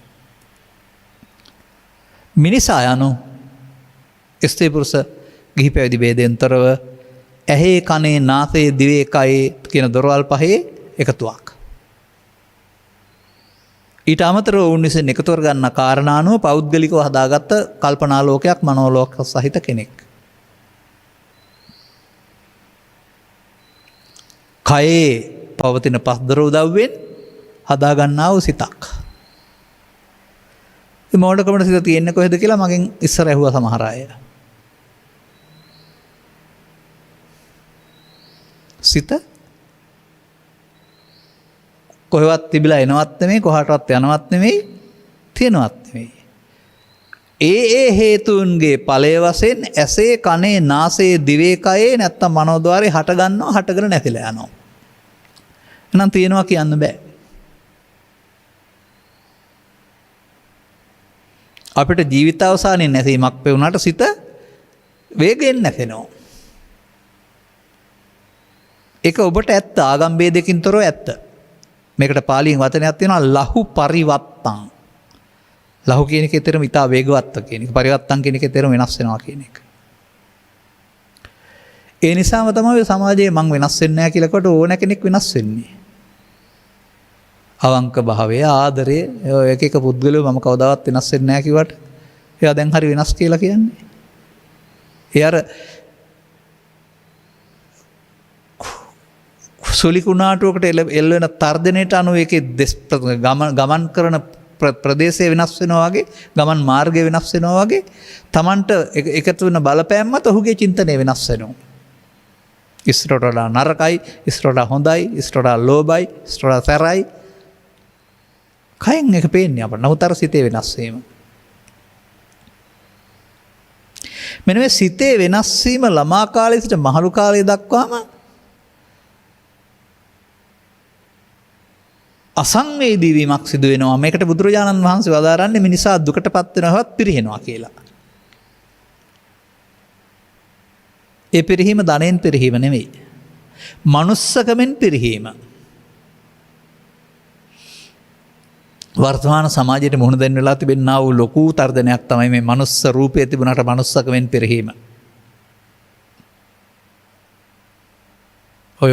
මිනිසා යනු ස්ත්‍රී පුරුෂ ගිහි පැවිදි ભેදයෙන් තොරව ඇහි කනේ නාසයේ දිවේ කයේ කියන දොරවල් පහේ එකතුවක්. ඊට අමතරව වුන් විසින් එකතු කරගන්න කාරණා අනුව පෞද්ගලිකව හදාගත්ත කල්පනා ලෝකයක් මනෝලෝක සහිත කෙනෙක්. කයේ පවතින පස්දර උදව්වෙන් හදාගන්නා වූ සිතක්. මෝඩකමට සිත තියෙන්නේ කොහෙද කියලා මගෙන් ඉස්සර ඇහුවා සමහර අය. සිත කොහෙවත් තිබිලා එනවත් නෙමෙයි කොහාටවත් යනවත් නෙමෙයි තියෙනවත් නෙමෙයි. ඒ හේතුන්ගේ ඵලය වශයෙන් ඇසේ කනේ නාසයේ දිවේ කයේ නැත්තම් මනෝද්වාරේ හට ගන්නවා හටගෙන නැතිලා යනවා. එහෙනම් තියෙනවා කියන්න බෑ. අපිට ජීවිත අවසානයේ නැසීමක් පෙවුනට සිත වේගයෙන් නැසෙනවා. ඒක ඔබට ඇත්ත ආගම් ભેදකින් තොරව ඇත්ත. මේකට පාලියෙන් වචනයක් තියෙනවා ලහු පරිවත්තං. ලහු කියන එකේ තේරුම ඉතා වේගවත් කියන එක. පරිවත්තං කියන එකේ තේරුම වෙනස් වෙනවා කියන එක. ඒ නිසාම තමයි සමාජයේ මං වෙනස් වෙන්නේ නැහැ කියලා කොට ඕන කෙනෙක් වෙනස් වෙන්නේ. අවංක භාවය ආදරය එක එක පුද්ගලයෝ මම කවදාවත් වෙනස් වෙන්නේ නැහැ කිව්වට එයා දැන් හරි වෙනස් කියලා කියන්නේ. ඒ අර සුලි කුණාටුවකට එල්ල වෙන තර්ජනයට අනුව ඒකේ ගමන් කරන ප්‍රදේශය වෙනස් වෙනවා වගේ ගමන් මාර්ගය වෙනස් වෙනවා වගේ Tamanට එකතු වෙන බලපෑම් මත ඔහුගේ චින්තනය වෙනස් වෙනවා. ඉස්සරට වඩා නරකයි, ඉස්සරට වඩා හොඳයි, ඉස්සරට වඩා ලෝභයි, ඉස්සරට වඩා සැරයි. කයෙන් එක පේන්නේ අපට. නමුත් අර සිතේ වෙනස් වීම. මෙන්න මේ සිතේ වෙනස් වීම ළමා කාලේ සිට මහලු කාලය දක්වාම අසංවේදී වීමක් සිදු වෙනවා. මේකට බුදුරජාණන් වහන්සේ වදාරන්නේ මිනිසා දුකටපත් වෙනවත් පිරිහෙනවා කියලා. ඒ පිරිහීම ධනෙන් පිරිහීම නෙවෙයි. මනුස්සකමෙන් පිරිහීම. වර්තමාන සමාජයට මුහුණ දෙන්න වෙලා තිබෙනා වූ ලොකු තර්ජනයක් තමයි මේ මනුස්ස රූපයේ තිබුණාට මනුස්සකමෙන් පිරිහීම. ඔය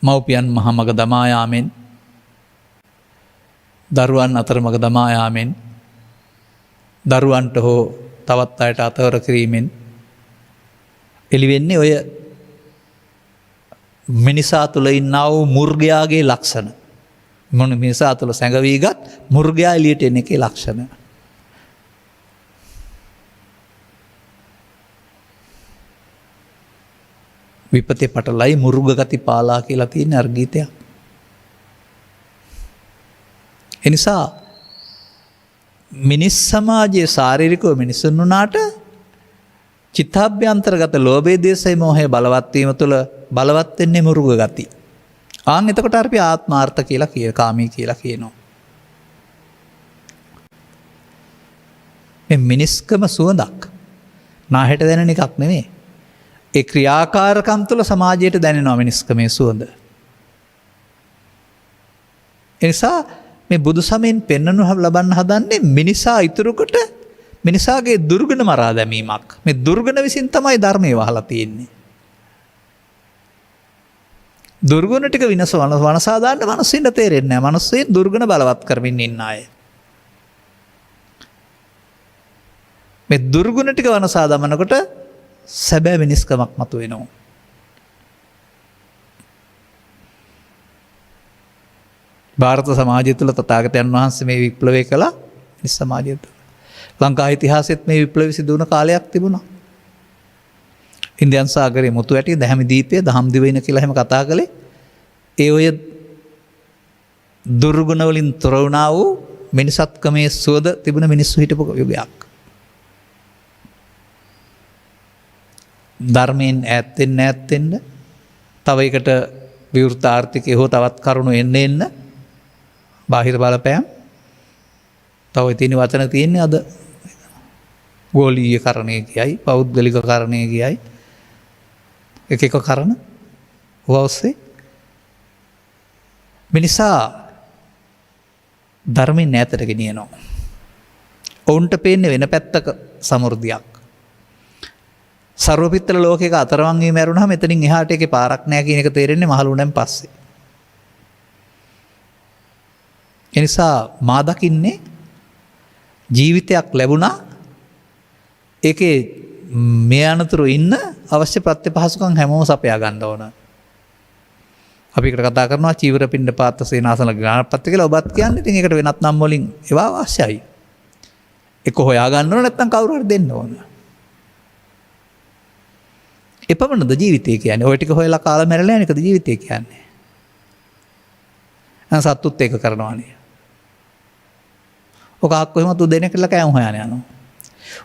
මව්පියන් මහමග දමා යාමෙන් දරුවන් අතරමඟ දමා යාමෙන් දරුවන්ට හෝ තවත් අයට අතවර කිරීමෙන් එළිවෙන්නේ ඔය මිනිසා තුළ ඉන්නා වූ මුර්ගයාගේ ලක්ෂණ. මිනිසා තුළ සැඟවීගත් මුර්ගයා එළියට එන එකේ ලක්ෂණ. විපතේ පටලයි මුර්ග ගති පාලා කියලා තියෙන අර ගීතයක්. එනිසා මිනිස් සමාජයේ ශාරීරිකව මිනිසුන් වුණාට චිත්තාභ්‍යන්තරගත ලෝභය දේශය මොහය බලවත් වීම තුළ බලවත් වෙන්නේ මුර්ග ගති. ආන් එතකොට අපි ආත්මාර්ථ කියලා කාමී කියලා කියනවා. මේ මිනිස්කම සුවඳක් නාහෙට දැනෙන එකක් නෙමෙයි. ඒ ක්‍රියාකාරකම් තුළ සමාජයට දැනෙනවා මිනිස්කමේ සුවඳ. එනිසා මේ බුදු සමයෙන් පෙන්වනු ලබන්න හදන්නේ මිනිසා ඉතුරුකොට මිනිසාගේ දුර්ගුණ මරා දැමීමක්. මේ දුර්ගුණ විසින් තමයි ධර්මයේ වහලා තියෙන්නේ. දුර්ගුණ ටික වනසා දාන්න මිනිස්සුන්ට තේරෙන්නේ නැහැ. මිනිස්සුන් දුර්ගුණ බලවත් කරමින් ඉන්න අය. මේ දුර්ගුණ ටික වනසා දමනකොට සැබෑ මිනිස්කමක් මතුවෙනවා. ಭಾರತ සමාජය තුළ තථාගතයන් වහන්සේ මේ විප්ලවය කළා මිනිස් සමාජය තුළ. ලංකා ඉතිහාසෙත් මේ විප්ලවය සිදු වුණ කාලයක් තිබුණා. ඉන්දියන් සාගරයේ මුතු ඇටි දැහැමි දීපය දහම් දිවයින කියලා එහෙම කතා කළේ ඒ ඔය දුර්ගුණ වලින් තොර වුණා වූ මිනිසත්කමේ සුවද තිබුණ මිනිස්සු හිටපු යුගයක්. ධර්මයෙන් ඈත් වෙන්න තව එකට විවෘත ආර්ථිකය හෝ තවත් කරුණු එන්න බාහිර බලපෑම් තව තියෙන වචන තියෙන්නේ අද ගෝලීය කරණය කියයි පෞද්ගලික කරණය කියයි එක කරන ඔස්සේ මිනිසා ධර්මයෙන් ඈතට ගෙනියනවා. ඔවුන්ට පේන්නේ වෙන පැත්තක සමෘද්ධියක්. සර්වපිත්තල ලෝකයක අතරමං වී මැරුණාම එතනින් එහාට එකේ පාරක් නැහැ කියන එක තේරෙන්නේ මහලුණෙන් පස්සේ. ඒ නිසා මා දකින්නේ ජීවිතයක් ලැබුණා ඒකේ මේ අනතුරු ඉන්න අවශ්‍ය ප්‍රත්‍යපහසුකම් හැමෝම සපයා ගන්න ඕන. අපි එකට කතා කරනවා චීවර පිණ්ඩ පාත සේනාසන ගානපත්ති කියලා ඔබත් කියන්නේ ඉතින් ඒකට වෙනත් නම් වලින් ඒවා අවශ්‍යයි. ඒක හොයා ගන්න ඕන නැත්නම් කවුරු හරි දෙන්න ඕන. එපමණද ජීවිතය කියන්නේ. ඔය ටික හොයලා කාලා මැරලා යන එකද ජීවිතය කියන්නේ. සත්තුත් ඒක කරනවානේ. ඔක අක්ක එහෙම උදේ නැගිටලා කෑම හොයන යනවා.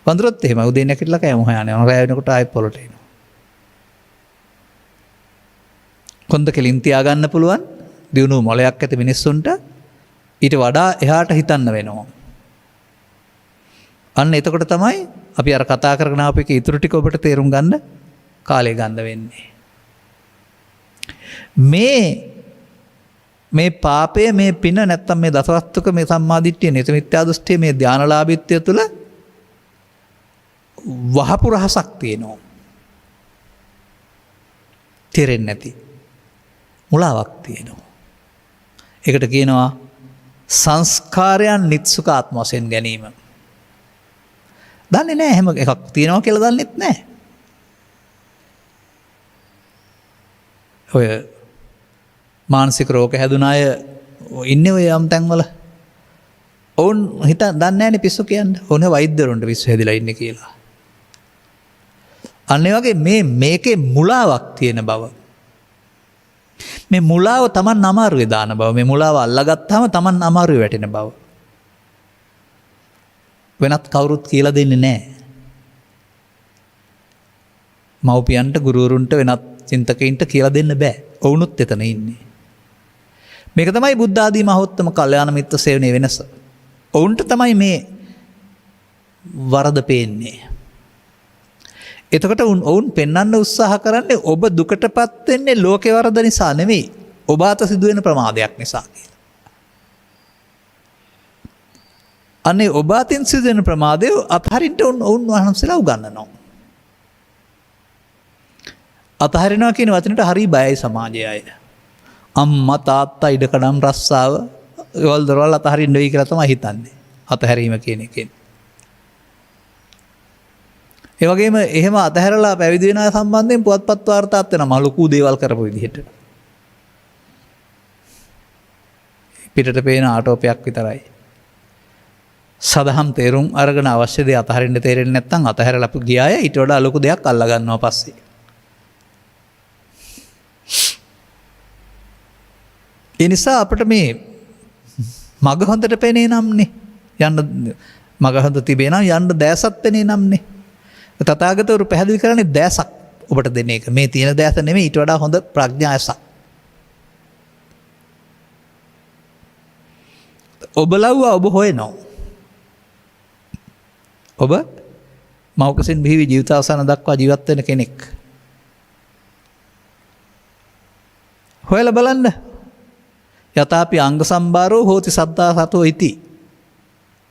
වඳුරොත් එහෙම උදේ නැගිටලා කෑම හොයන යනවා. රැය වෙනකොට ආයෙත් පොළට එනවා. කොන්ද කෙලින් තියා ගන්න පුළුවන් දිනුව මොලයක් ඇති මිනිස්සුන්ට ඊට වඩා එහාට හිතන්න වෙනවා. අන්න එතකොට තමයි අපි අර කතා කරගෙන ආපු එක ඉතුරු ටික ඔබට තේරුම් ගන්න කාලය ගන්න වෙන්නේ. මේ පාපය මේ පින නැත්තම් මේ දසවස්තුක මේ සම්මාදිට්ඨිය නිත මිත්‍යා දෘෂ්ටිය මේ ධානලාභීත්වය තුළ වහපු රහසක් තියෙනවා. තේරෙන්නේ නැති මුලාවක් තියෙනවා. ඒකට කියනවා සංස්කාරයන් නිත්සුක ආත්ම වශයෙන් ගැනීම. දන්නේ නැහැ හැම එකක් තියෙනවා කියලා දන්නෙත් නැහැ. ඔය මානසික රෝග හැදුන අය ඉන්නේ ඔය යම් තැන්වල. ඔවුන් දන්නේ නැහැනේ පිස්සු කියන්නේ. ඕනේ වෛද්‍යවරුන්ට පිස්සු හැදිලා ඉන්නේ කියලා. අන්න ඒ වගේ මේකේ මුලාවක් තියෙන බව. මේ මුලාව Taman අමාරුවේ දාන බව. මේ මුලාව අල්ලගත්තාම Taman අමාරුවේ වැටෙන බව. වෙනත් කවුරුත් කියලා දෙන්නේ නැහැ. මව්පියන්ට ගුරුවරුන්ට වෙනත් චින්තකයින්ට කියලා දෙන්න බෑ. ඔවුනුත් එතන ඉන්නේ. මේක තමයි බුද්ධ ආදී මහෝත්තම කල්යාණ මිත්‍ර සේවනයේ වෙනස. ඔවුන්ට තමයි මේ වරද පේන්නේ. එතකොට ඔවුන් පෙන්වන්න උත්සාහ කරන්නේ ඔබ දුකටපත් වෙන්නේ ලෝකේ වරද නිසා නෙමෙයි. ඔබ අත සිදුවෙන ප්‍රමාදයක් නිසා කියලා. අනේ ඔබ අතින් සිදුවෙන ප්‍රමාදය අතහරින්න ඔවුන් වහන්සේලා උගන්වනවා. අතහරිනවා කියන වචනට හරි බයයි සමාජයේ අය. අම්මා තාත්තා ඉඩකඩම් රස්සාව ඒවල් දරවල් අතහරින්න වෙයි කියලා තමයි හිතන්නේ. අතහැරීම කියන එකෙන්. ඒ වගේම එහෙම අතහැරලා පැවිදි වෙන අය සම්බන්ධයෙන් පුවත්පත් වාර්තාත් වෙනවා ලොකු දේවල් කරපු විදිහට. පිටට පේන ආටෝපයක් විතරයි. සදහම් තේරුම් අරගෙන අවශ්‍ය දේ අතහරින්න තේරෙන්නේ නැත්නම් අතහැරලා ගියාය ඊට වඩා ලොකු දෙයක් අල්ලා ගන්නවා පස්සේ. ඒ නිසා අපිට මේ මග හොඳට පෙනේ නම්නේ යන්න මග හොඳ තිබේ නම් යන්න දැසත් පෙනේ නම්නේ. තථාගතවරු පැහැදිලි කරන්නේ දැසක් ඔබට දෙන එක. මේ තියෙන දැස නෙමෙයි ඊට වඩා හොඳ ප්‍රඥාසක්. ඔබ ලව්වා ඔබ හොයනවා. ඔබ මෞකසින් බිහිවි ජීවිත අවසාන දක්වා ජීවත් වෙන කෙනෙක්. හොයලා බලන්න. යතාපි අංග සම්බාරෝ හෝති සද්දා සතෝ ඉති.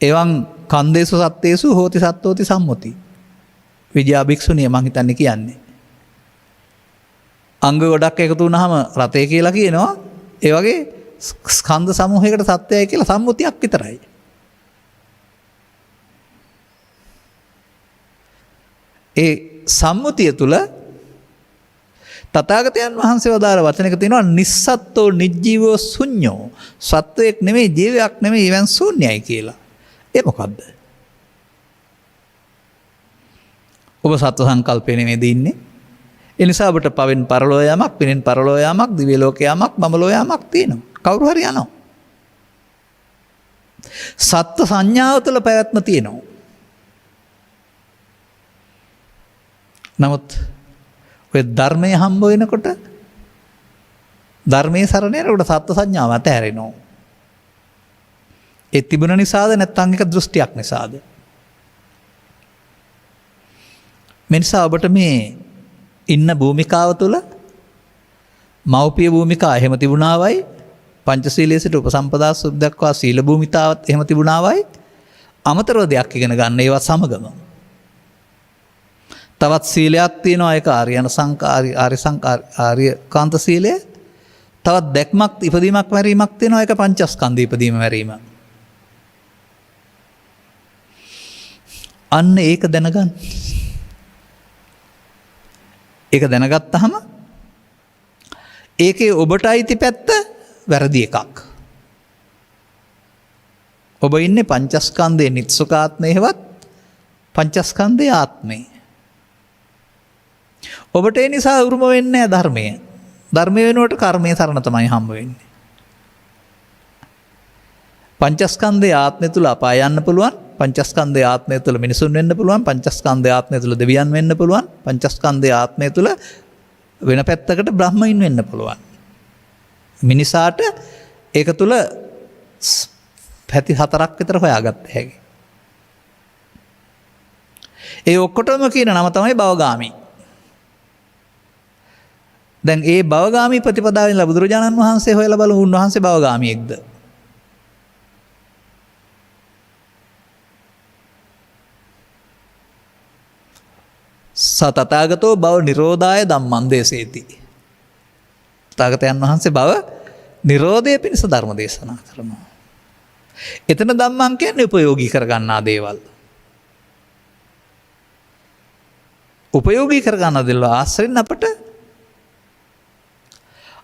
එවං කන්දේසු සත්තේසු හෝති සත්තෝති සම්මුති. විජයා භික්ෂුණිය මං හිතන්නේ කියන්නේ. අංග ගොඩක් එකතු වුණාම රතේ කියලා කියනවා. ඒ වගේ ස්කන්ධ සමූහයකට සත්‍යයි කියලා සම්මුතියක් විතරයි. සම්මුතිය තුළ තථාගතයන් වහන්සේ වදාළ වචනයක තියෙනවා නිස්සත්තෝ නිජ්ජීවෝ ශුඤ්ඤෝ. සත්වයක් නෙමෙයි ජීවයක් නෙමෙයි ඉවන් ශූන්‍යයි කියලා. ඒ මොකද්ද? ඔබ සත්ව සංකල්පේ නෙමෙයි දින්නේ. ඒ නිසා ඔබට පවෙන් පරලෝ යාමක්, පිනෙන් පරලෝ යාමක්, දිව්‍ය ලෝක යාමක්, බඹලෝ යාමක් තියෙනවා. කවුරු හරි යනවා. සත්ත්ව සංඥාව තුළ පැවැත්ම තියෙනවා. නමුත් ඔය ධර්මය හම්බ වෙනකොට ධර්මයේ සරණ යනකොට සත්ත්ව සංඥාව අතහැරෙනවා. ඒ තිබුණ නිසාද නැත්නම් ඒක දෘෂ්ටියක් නිසාද? මේ නිසා ඔබට මේ ඉන්න භූමිකාව තුළ මෞපිය භූමිකා එහෙම තිබුණාවයි පංචශීලයේ සිට උපසම්පදා සුද්ධ දක්වා සීල භූමිතාවත් එහෙම තිබුණාවයි අමතරව දෙයක් ඉගෙන ගන්න ඒවා සමගම තවත් සීලයක් තියෙනවා ඒක ආර්යකාන්ත සීලය. තවත් දැක්මක් ඉපදීමක් මැරීමක් තියෙනවා ඒක පංචස්කන්ධ ඉපදීම මැරීම. අන්න ඒක දැනගන්න. ඒක දැනගත්තහම ඒකේ ඔබට අයිති පැත්ත වැරදි එකක්. ඔබ ඉන්නේ පංචස්කන්ධයේ නිත්සුකාත්මයේවත් පංචස්කන්ධයේ ආත්මේ. ඔබට ඒ නිසා උරුම වෙන්නේ නැහැ ධර්මය. ධර්මය වෙනුවට කර්මයේ සරණ තමයි හම්බ වෙන්නේ. පංචස්කන්ධයේ ආත්මය තුල අපාය යන්න පුළුවන්. පංචස්කන්ධයේ ආත්මය තුල මිනිසුන් වෙන්න පුළුවන්. පංචස්කන්ධයේ ආත්මය තුල දෙවියන් වෙන්න පුළුවන්. පංචස්කන්ධයේ ආත්මය තුල වෙන පැත්තකට බ්‍රහ්මයින් වෙන්න පුළුවන්. මිනිසාට ඒක තුල පැති 4ක් විතර හොයාගත්ත හැකියි. ඒ ඔක්කොටම කියන නම තමයි භවගාමී. දැන් ඒ භවගාමී ප්‍රතිපදාවෙන් බුදුරජාණන් වහන්සේ හොයලා බලමු උන්වහන්සේ භවගාමීෙක්ද? සතතාගතෝ භව නිරෝධාය ධම්මං දේශේති. තථාගතයන් වහන්සේ භව නිරෝධය පිණිස ධර්ම දේශනා කරනවා. එතන ධම්මං කියන්නේ උපයෝගී කරගන්නා දේවල්. උපයෝගී කරගන්නා දේවල් ආශ්‍රයෙන් අපට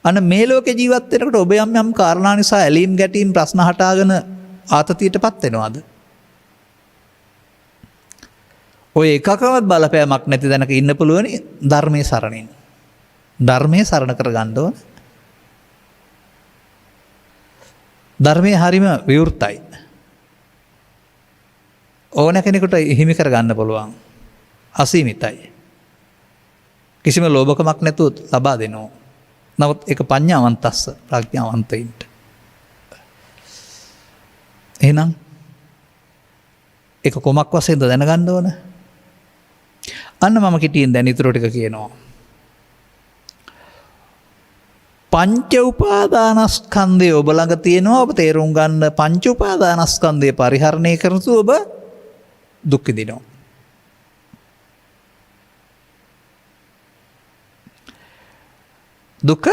අන්න මේ ලෝකේ ජීවත් වෙනකොට ඔබ යම් යම් කාරණා නිසා ඇලීම් ගැටීම් ප්‍රශ්න හටාගෙන ආතතියටපත් වෙනවද? ඔය එකකවත් බලපෑමක් නැති දැනක ඉන්න පුළුවන් ධර්මයේ සරණින්. ධර්මයේ සරණ කරගන්න ඕන. ධර්මයේ හරීම විවෘතයි. ඕන කෙනෙකුට හිමි කරගන්න පුළුවන්. අසීමිතයි. කිසිම ලෝභකමක් නැතුව ලබා දෙනවා. නමුත් ඒක පඤ්ඤාවන්තස්ස ප්‍රඥාවන්තයින්ට. එහෙනම් ඒක කොමක් වශයෙන්ද දැනගන්න ඕන? අන්න මම කිටියෙන් දැන් ඊටු ටික කියනවා. පංච උපාදානස්කන්ධය ඔබ ළඟ තියෙනවා. ඔබ තේරුම් ගන්න පංච උපාදානස්කන්ධය පරිහරණය කරනසු ඔබ දුක් විඳිනවා. දුක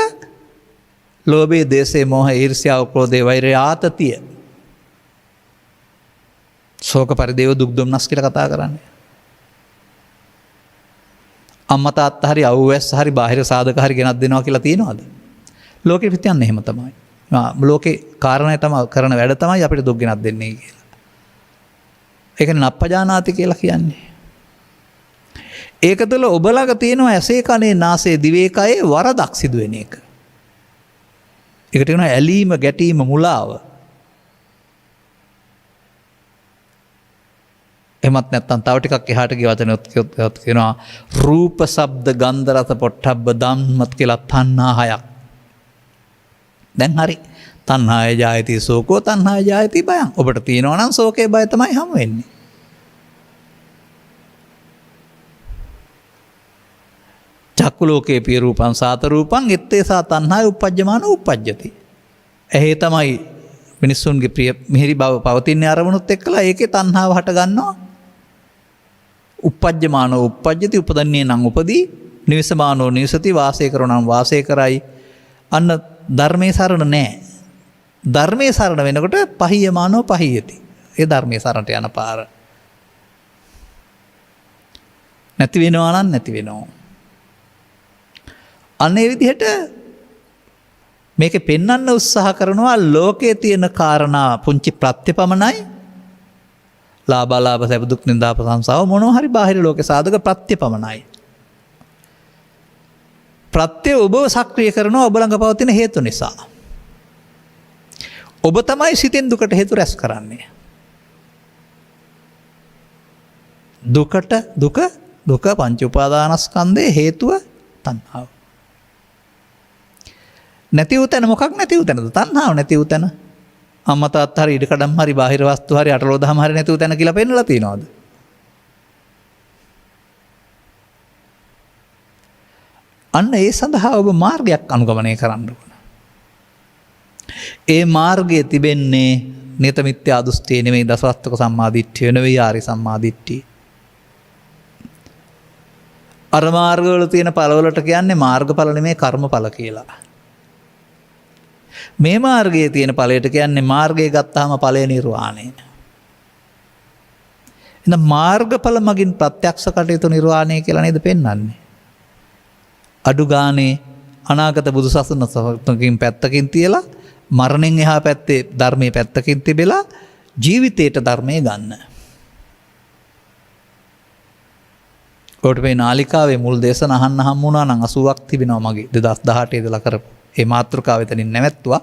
ලෝභය, දේශය, මෝහය, ඊර්ෂ්‍යාව, ක්‍රෝධය, වෛරය, ආතතිය. ශෝක පරිදේව දුක් දුම්නස් කියලා කතා කරන්නේ. අම්මා තාත්තා හරි අවුවැස්ස හරි බාහිර සාධක හරි ගෙනත් දෙනවා කියලා තියෙනවද? ලෝකෙ පිටියන්නේ එහෙම තමයි. ලෝකේ කාරණය තමයි කරන වැඩ තමයි අපිට දුක් ගෙනත් දෙන්නේ කියලා. ඒකනේ නප්පජානාති කියලා කියන්නේ. ඒක තුළ ඔබ ළඟ තියෙනවා ඇසේ කනේ නාසයේ දිවේ කයේ වරදක් සිදු වෙන එක. ඒකට කියනවා ඇලීම ගැටීම මුලාව. එමත් නැත්තම් තව ටිකක් එහාට ගිය වචනොත් කියනවා රූප ශබ්ද ගන්ධ රස පොට්ටබ්බ ධම්මත් කියලා තණ්හා හයක්. දැන් හරි. තණ්හාය ජායති සෝකෝ තණ්හාය ජායති බයං. ඔබට තියෙනවා නම් සෝකේ බය තමයි හමු වෙන්නේ. චක්කු ලෝකේ පිය රූපං සාත රූපං එත්තේ සා තණ්හාය උපජ්ජමාන උපජ්ජති. එහි තමයි මිනිස්සුන්ගේ ප්‍රිය මිහිරි බව පවතින අරමුණුත් එක්කලා ඒකේ තණ්හාව හට ගන්නවා. උපජ්ජමානෝ උපජ්ජති උපදන්නේ නම් උපදී නිවසමානෝ නිවසති වාසය කරනනම් වාසය කරයි. අන්න ධර්මයේ සරණ නැහැ. ධර්මයේ සරණ වෙනකොට පහියමානෝ පහියති. ඒ ධර්මයේ සරණට යන පාර. නැති වෙනවා නම් නැති වෙනවා. අන්න ඒ විදිහට මේක පෙන්වන්න උත්සාහ කරනවා ලෝකයේ තියෙන කාරණා පුංචි ප්‍රත්‍යපමණයි. ලාභාලාභ සැප දුක් නින්දා ප්‍රශංසාව මොනවා හරි බාහිර ලෝකේ සාධක ප්‍රත්‍යපමණයි. ප්‍රත්‍ය ඔබව සක්‍රිය කරනවා ඔබ ළඟ පවතින හේතු නිසා. ඔබ තමයි සිතෙන් දුකට හේතු රැස් කරන්නේ. දුක පංච උපාදානස්කන්ධයේ හේතුව තණ්හාව. නැති වූ තැන මොකක් නැති වූ තැනද? තණ්හාව නැති වූ තැන. අම්මා තාත්තා හරි ඉඩකඩම් හරි බාහිර වස්තු හරි අටලෝ දහම හරි නැති වූ තැන කියලා පෙන්නලා තියනවාද? අන්න ඒ සඳහා ඔබ මාර්ගයක් අනුගමනය කරන්න ඕන. ඒ මාර්ගයේ තිබෙන්නේ නියත මිත්‍යා දෘෂ්ටිය නෙමෙයි දසවස්තුක සම්මාදිට්ඨිය නෙවෙයි ආරි සම්මාදිට්ඨිය. අර මාර්ගවල තියෙන ඵලවලට කියන්නේ මාර්ගඵල නෙමෙයි කර්මඵල කියලා. මේ මාර්ගයේ තියෙන ඵලයට කියන්නේ මාර්ගය ගත්තාම ඵලය නිර්වාණය. එහෙනම් මාර්ගඵල මගින් ප්‍රත්‍යක්ෂ කටයුතු නිර්වාණය කියලා නේද පෙන්වන්නේ. අඩු ගානේ අනාගත බුදුසසුනකින් පැත්තකින් තියලා මරණයෙන් එහා පැත්තේ ධර්මයේ පැත්තකින් තිබෙලා ජීවිතේට ධර්මයේ ගන්න. ඔකට මේ නාලිකාවේ මුල් දේශන අහන්න හම්බ වුණා නම් 80ක් තිබෙනවා මගේ 2018 ඉඳලා කරපු. ඒ මාතෘකාව එතනින් නැවැත්තුවා.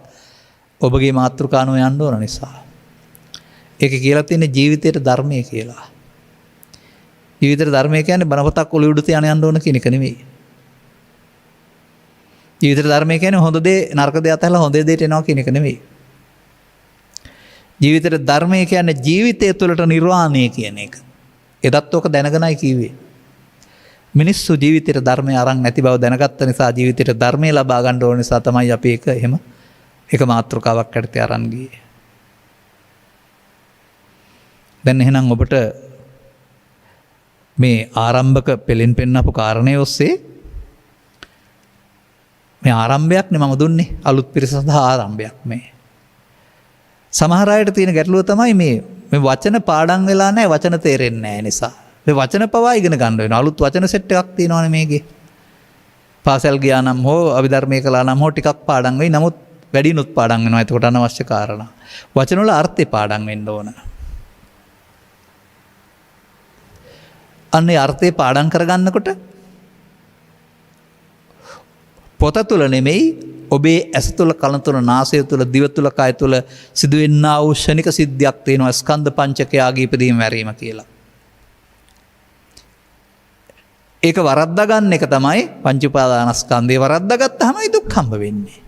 ඔබගේ මාතෘකානෝ යන්න ඕන නිසා. ඒකේ කියලා තියෙන්නේ ජීවිතේට ධර්මයේ කියලා. ජීවිතේට ධර්මයේ කියන්නේ බණපොතක් ඔලුව උඩ තියාන යන්න ඕන කියන එක නෙමෙයි. ජීවිතේට ධර්මයේ කියන්නේ හොඳ දේ නරක දේ අතහැරලා හොඳ දේට එනවා කියන එක නෙමෙයි. ජීවිතේට ධර්මයේ කියන්නේ ජීවිතය තුළට නිර්වාණය කියන එක. එදත් ඔක දැනගෙනයි කිව්වේ. මිනිස්සු ජීවිතේට ධර්මය අරන් නැති බව දැනගත්ත නිසා ජීවිතේට ධර්මය ලබා ගන්න ඕන නිසා තමයි අපි ඒක මාතෘකාවක් යටතේ අරන් ගියේ. දැන් එහෙනම් ඔබට මේ ආරම්භක පෙළෙන් පෙන්නපු කාරණේ ඔස්සේ මේ ආරම්භයක් නේ මම දුන්නේ අලුත් පිරිස සඳහා ආරම්භයක් මේ. සමහර අයට තියෙන ගැටලුව තමයි මේ වචන පාඩම් වෙලා නැහැ වචන තේරෙන්නේ නැහැ නිසා. මේ වචන පවා ඉගෙන ගන්න වෙනවා. අලුත් වචන සෙට් එකක් තියෙනවානේ මේකේ. පාසල් ගියා නම් හෝ අභිධර්මයේ කළා නම් හෝ ටිකක් පාඩම් වෙයි. නමුත් වැඩිනුත් පාඩම් වෙනවා. එතකොට අනවශ්‍ය කාරණා. වචන වල අර්ථේ පාඩම් වෙන්න ඕන. අන්නේ අර්ථේ පාඩම් කරගන්නකොට පොත තුල නෙමෙයි ඔබේ ඇස තුල කන තුල නාසය තුල දිව තුල කය තුල සිදුවෙනා වූ ශනික සිද්ධියක් තියෙනවා ස්කන්ධ පංචකයාගේ ඉදීම වැරීම කියලා. ඒක වරද්දා ගන්න එක තමයි පංච උපාදානස්කන්ධේ වරද්දා ගත්තාමයි දුක් හම්බ වෙන්නේ.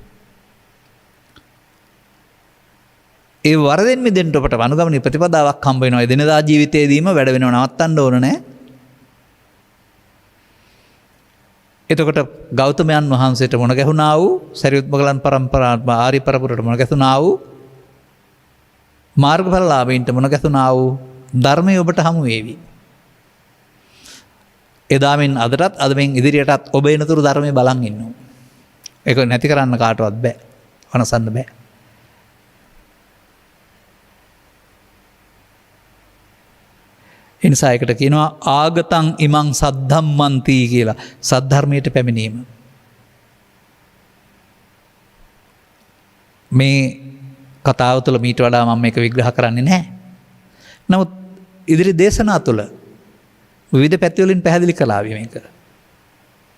ඒ වරදෙන් මිදෙන්න ඔබට අනුගමන ප්‍රතිපදාවක් හම්බ වෙනවා. එදිනදා ජීවිතයේදීම වැඩ වෙනව නවත්තන්න ඕන නෑ. එතකොට ගෞතමයන් වහන්සේට මුණ ගැහුණා වූ සරියුත් මොගලන් පරම්පරාව ආරි පරපුරට මුණ ගැහුණා වූ මාර්ගඵලලාභීන්ට මුණ ගැහුණා වූ ධර්මය ඔබට හමු වේවි. එදාමින් අදටත් අදමින් ඉදිරියටත් ඔබ එනතුරු ධර්මයේ බලන් ඉන්නවා. ඒක නැති කරන්න කාටවත් බෑ. වනසන්න බෑ. එනිසා එකට කියනවා ආගතං ඉමං සද්ධම්මන්ති කියලා. සද්ධර්මයට පැමිණීම. මේ කතාව තුළ මීට වඩා මම මේක විග්‍රහ කරන්නේ නැහැ. නමුත් ඉදිරි දේශනා තුළ විවිධ පැතිවලින් පැහැදිලි කළා මේක.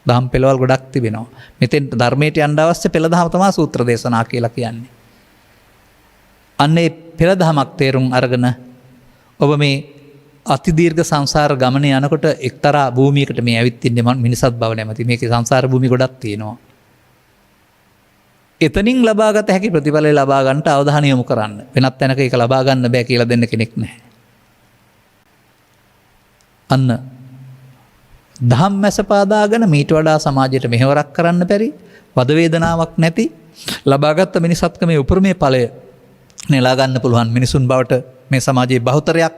දහම් පෙළවල් ගොඩක් තිබෙනවා. මෙතෙන් ධර්මයට යන්න අවශ්‍ය පෙළ දහම තමයි සූත්‍ර දේශනා කියලා කියන්නේ. අන්නේ පෙළ දහමක් තේරුම් අරගෙන ඔබ මේ අතිදීර්ඝ සංසාර ගමනේ යනකොට එක්තරා භූමියකට මේ ඇවිත් ඉන්නේ මිනිසත් බව නැමැති මේකේ සංසාර භූමි ගොඩක් තියෙනවා. එතනින් ලබාගත හැකි ප්‍රතිඵලය ලබා ගන්නට අවධානය යොමු කරන්න. වෙනත් තැනක ඒක ලබා ගන්න බෑ කියලා දෙන්න කෙනෙක් නැහැ. අන්න දහම් මැස පාදාගෙන මීට වඩා සමාජයට මෙහෙවරක් කරන්න බැරි වද වේදනාවක් නැති ලබාගත් මිනිසත්කමේ උපරිමයේ ඵලය නෙලා ගන්න පුළුවන් මිනිසුන් බවට මේ සමාජයේ බහුතරයක්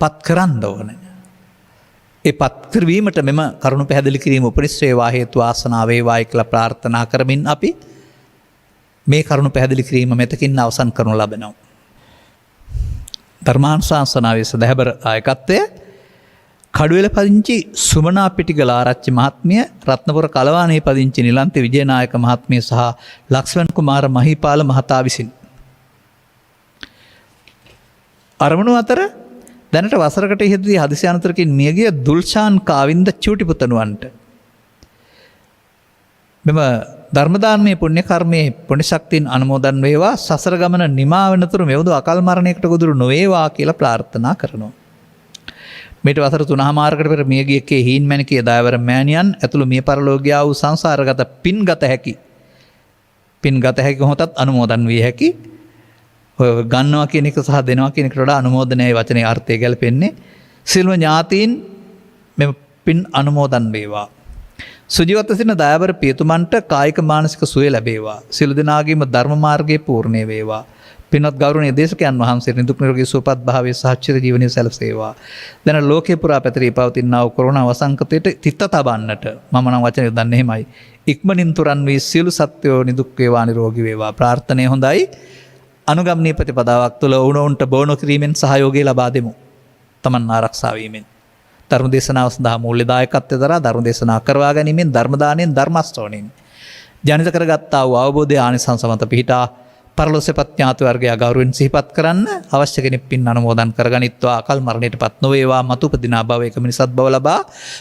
පත් කරන්න ඕන. ඒ පත් කිරීමට මෙම කරුණු පැහැදිලි කිරීම උපනිස් වේවා හේතු ආසනාව වේවායි කියලා ප්‍රාර්ථනා කරමින් අපි මේ කරුණු පැහැදිලි කිරීම මෙතකින් අවසන් කරනු ලබනවා. ධර්මානුශාසනාවේ සදහබර ආයකත්වය කඩුවෙල පදිංචි සුමනා පිටිගල ආරච්චි මහත්මිය, රත්නපුර කලවානේ පදිංචි නිලන්ති විජේනායක මහත්මිය සහ ලක්ෂ්මන් කුමාර මහිපාල මහතා විසින්. අරමුණු අතර දැනට වසරකට ඉහතදී හදිසි අනතුරකින් මියගිය දුල්ෂාන් කාවින්ද චූටිපුතණුවන්ට මෙම ධර්මදානමය පුණ්‍ය කර්මයේ පුණ්‍ය ශක්තියින් අනුමෝදන් වේවා, සසර ගමන නිමා වෙනතුරු මෙවුදු අකල් මරණයකට ගොදුරු නොවේවා කියලා ප්‍රාර්ථනා කරනවා. මේට වසර 3මාරකට පෙර මියගිය කේ හීන්මැණිකේ දයාවර මෑණියන් ඇතුළු මිය පරලෝකියා වූ සංසාරගත පින්ගත හැකි මොහොතත් අනුමෝදන් විය හැකි. ඔය ගන්නවා කියන එක සහ දෙනවා කියන එකට වඩා අනුමෝදනයේ වචනේ අර්ථය ගැලපෙන්නේ. සිල්ව ඥාතීන් මෙම පින් අනුමෝදන් වේවා. සුජීවත්ව සිටින දයාවර පියතුමන්ට කායික මානසික සුවය ලැබේවා. සියලු දෙනාගේම ධර්ම මාර්ගයේ පූර්ණේ වේවා. පින්වත් ගෞරවනීය දේශකයන් වහන්සේ නිදුක් නිරෝගී සුවපත් භාවයේ සහ චිර ජීවනයේ සැලසේවා. දැන් ලෝකේ පුරා පැතිරී පවතිනා වූ කොරෝනා වසංකතයට තිත්ත තබන්නට මම නම් වචන යොදන්නේ එහෙමයි. ඉක්මනින් තුරන් වී සියලු සත්වයෝ නිදුක් වේවා නිරෝගී වේවා. ප්‍රාර්ථනාව හොඳයි. අනුගමනීය ප්‍රතිපදාවක් තුළ ඔවුනොවුන්ට බෝන කිරීමෙන් සහයෝගය ලබා දෙමු. තමන් ආරක්ෂා වීමෙන්. ධර්ම දේශනාව සඳහා මූල්‍ය දායකත්වය දරා ධර්ම දේශනා කරවා ගැනීමෙන් ධර්ම දාණයෙන් ධර්ම ශ්‍රවණයෙන් ජනිත කරගත්තා වූ අවබෝධය ආනිසංස මත පිහිටා පරලෝසෙපත් ඥාති වර්ගය ගෞරවයෙන් සිහිපත් කරන්න අවශ්‍ය කෙනෙක් පින් අනුමෝදන් කරගනිත්වා අකල් මරණයටපත් නොවේවා මතු උපදිනා භවයක මිනිසත් බව ලබා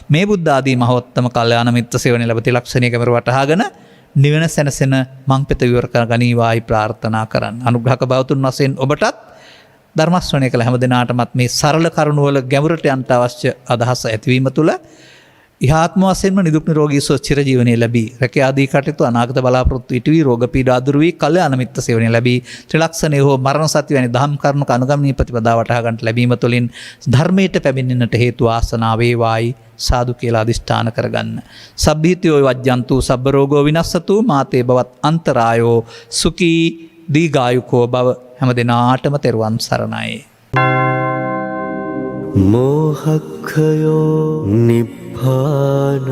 මේ බුද්ධ ආදී මහෝත්තම කල්යාණ මිත්‍ර සේවනයේ ලැබති ලක්ෂණීය කමර වටහාගෙන නිවන සැනසෙන මංපෙත විවර කර ගනීවායි ප්‍රාර්ථනා කරන්න. අනුග්‍රහක බවතුන් වශයෙන් ඔබටත් ධර්ම ශ්‍රවණය කළ හැම දිනාටමත් මේ සරල කරුණ වල ගැඹුරට යන්න අවශ්‍ය අදහස ඇතිවීම තුළ ඉහාත්ම වශයෙන්ම නිදුක් නිරෝගී සුව චිර ජීවනයේ ලැබී රැකිය ආදී කටයුතු අනාගත බලාපොරොත්තු ඉටු වී රෝග පීඩා දුරු වී කල්යාණ මිත්‍ර සේවනයේ ලැබී ත්‍රිලක්ෂණයේ හෝ මරණ සත්‍ය වැනි දහම් කරුණක අනුගමනීය ප්‍රතිපදාව වටහා ගන්නට ලැබීම තුළින් ධර්මයට පැමිණෙන්නට හේතු වාසනා වේවායි සාදු කියලා අදිෂ්ඨාන කරගන්න. සබ්බීතියෝ වජ්ජන්තු සබ්බ රෝගෝ විනස්සතු මාතේ බවත් අන්තරායෝ සුඛී දීඝායුකෝ භව. හැම දිනාටම තෙරුවන් සරණයි. මෝහක්ඛයෝ නිබ්බානං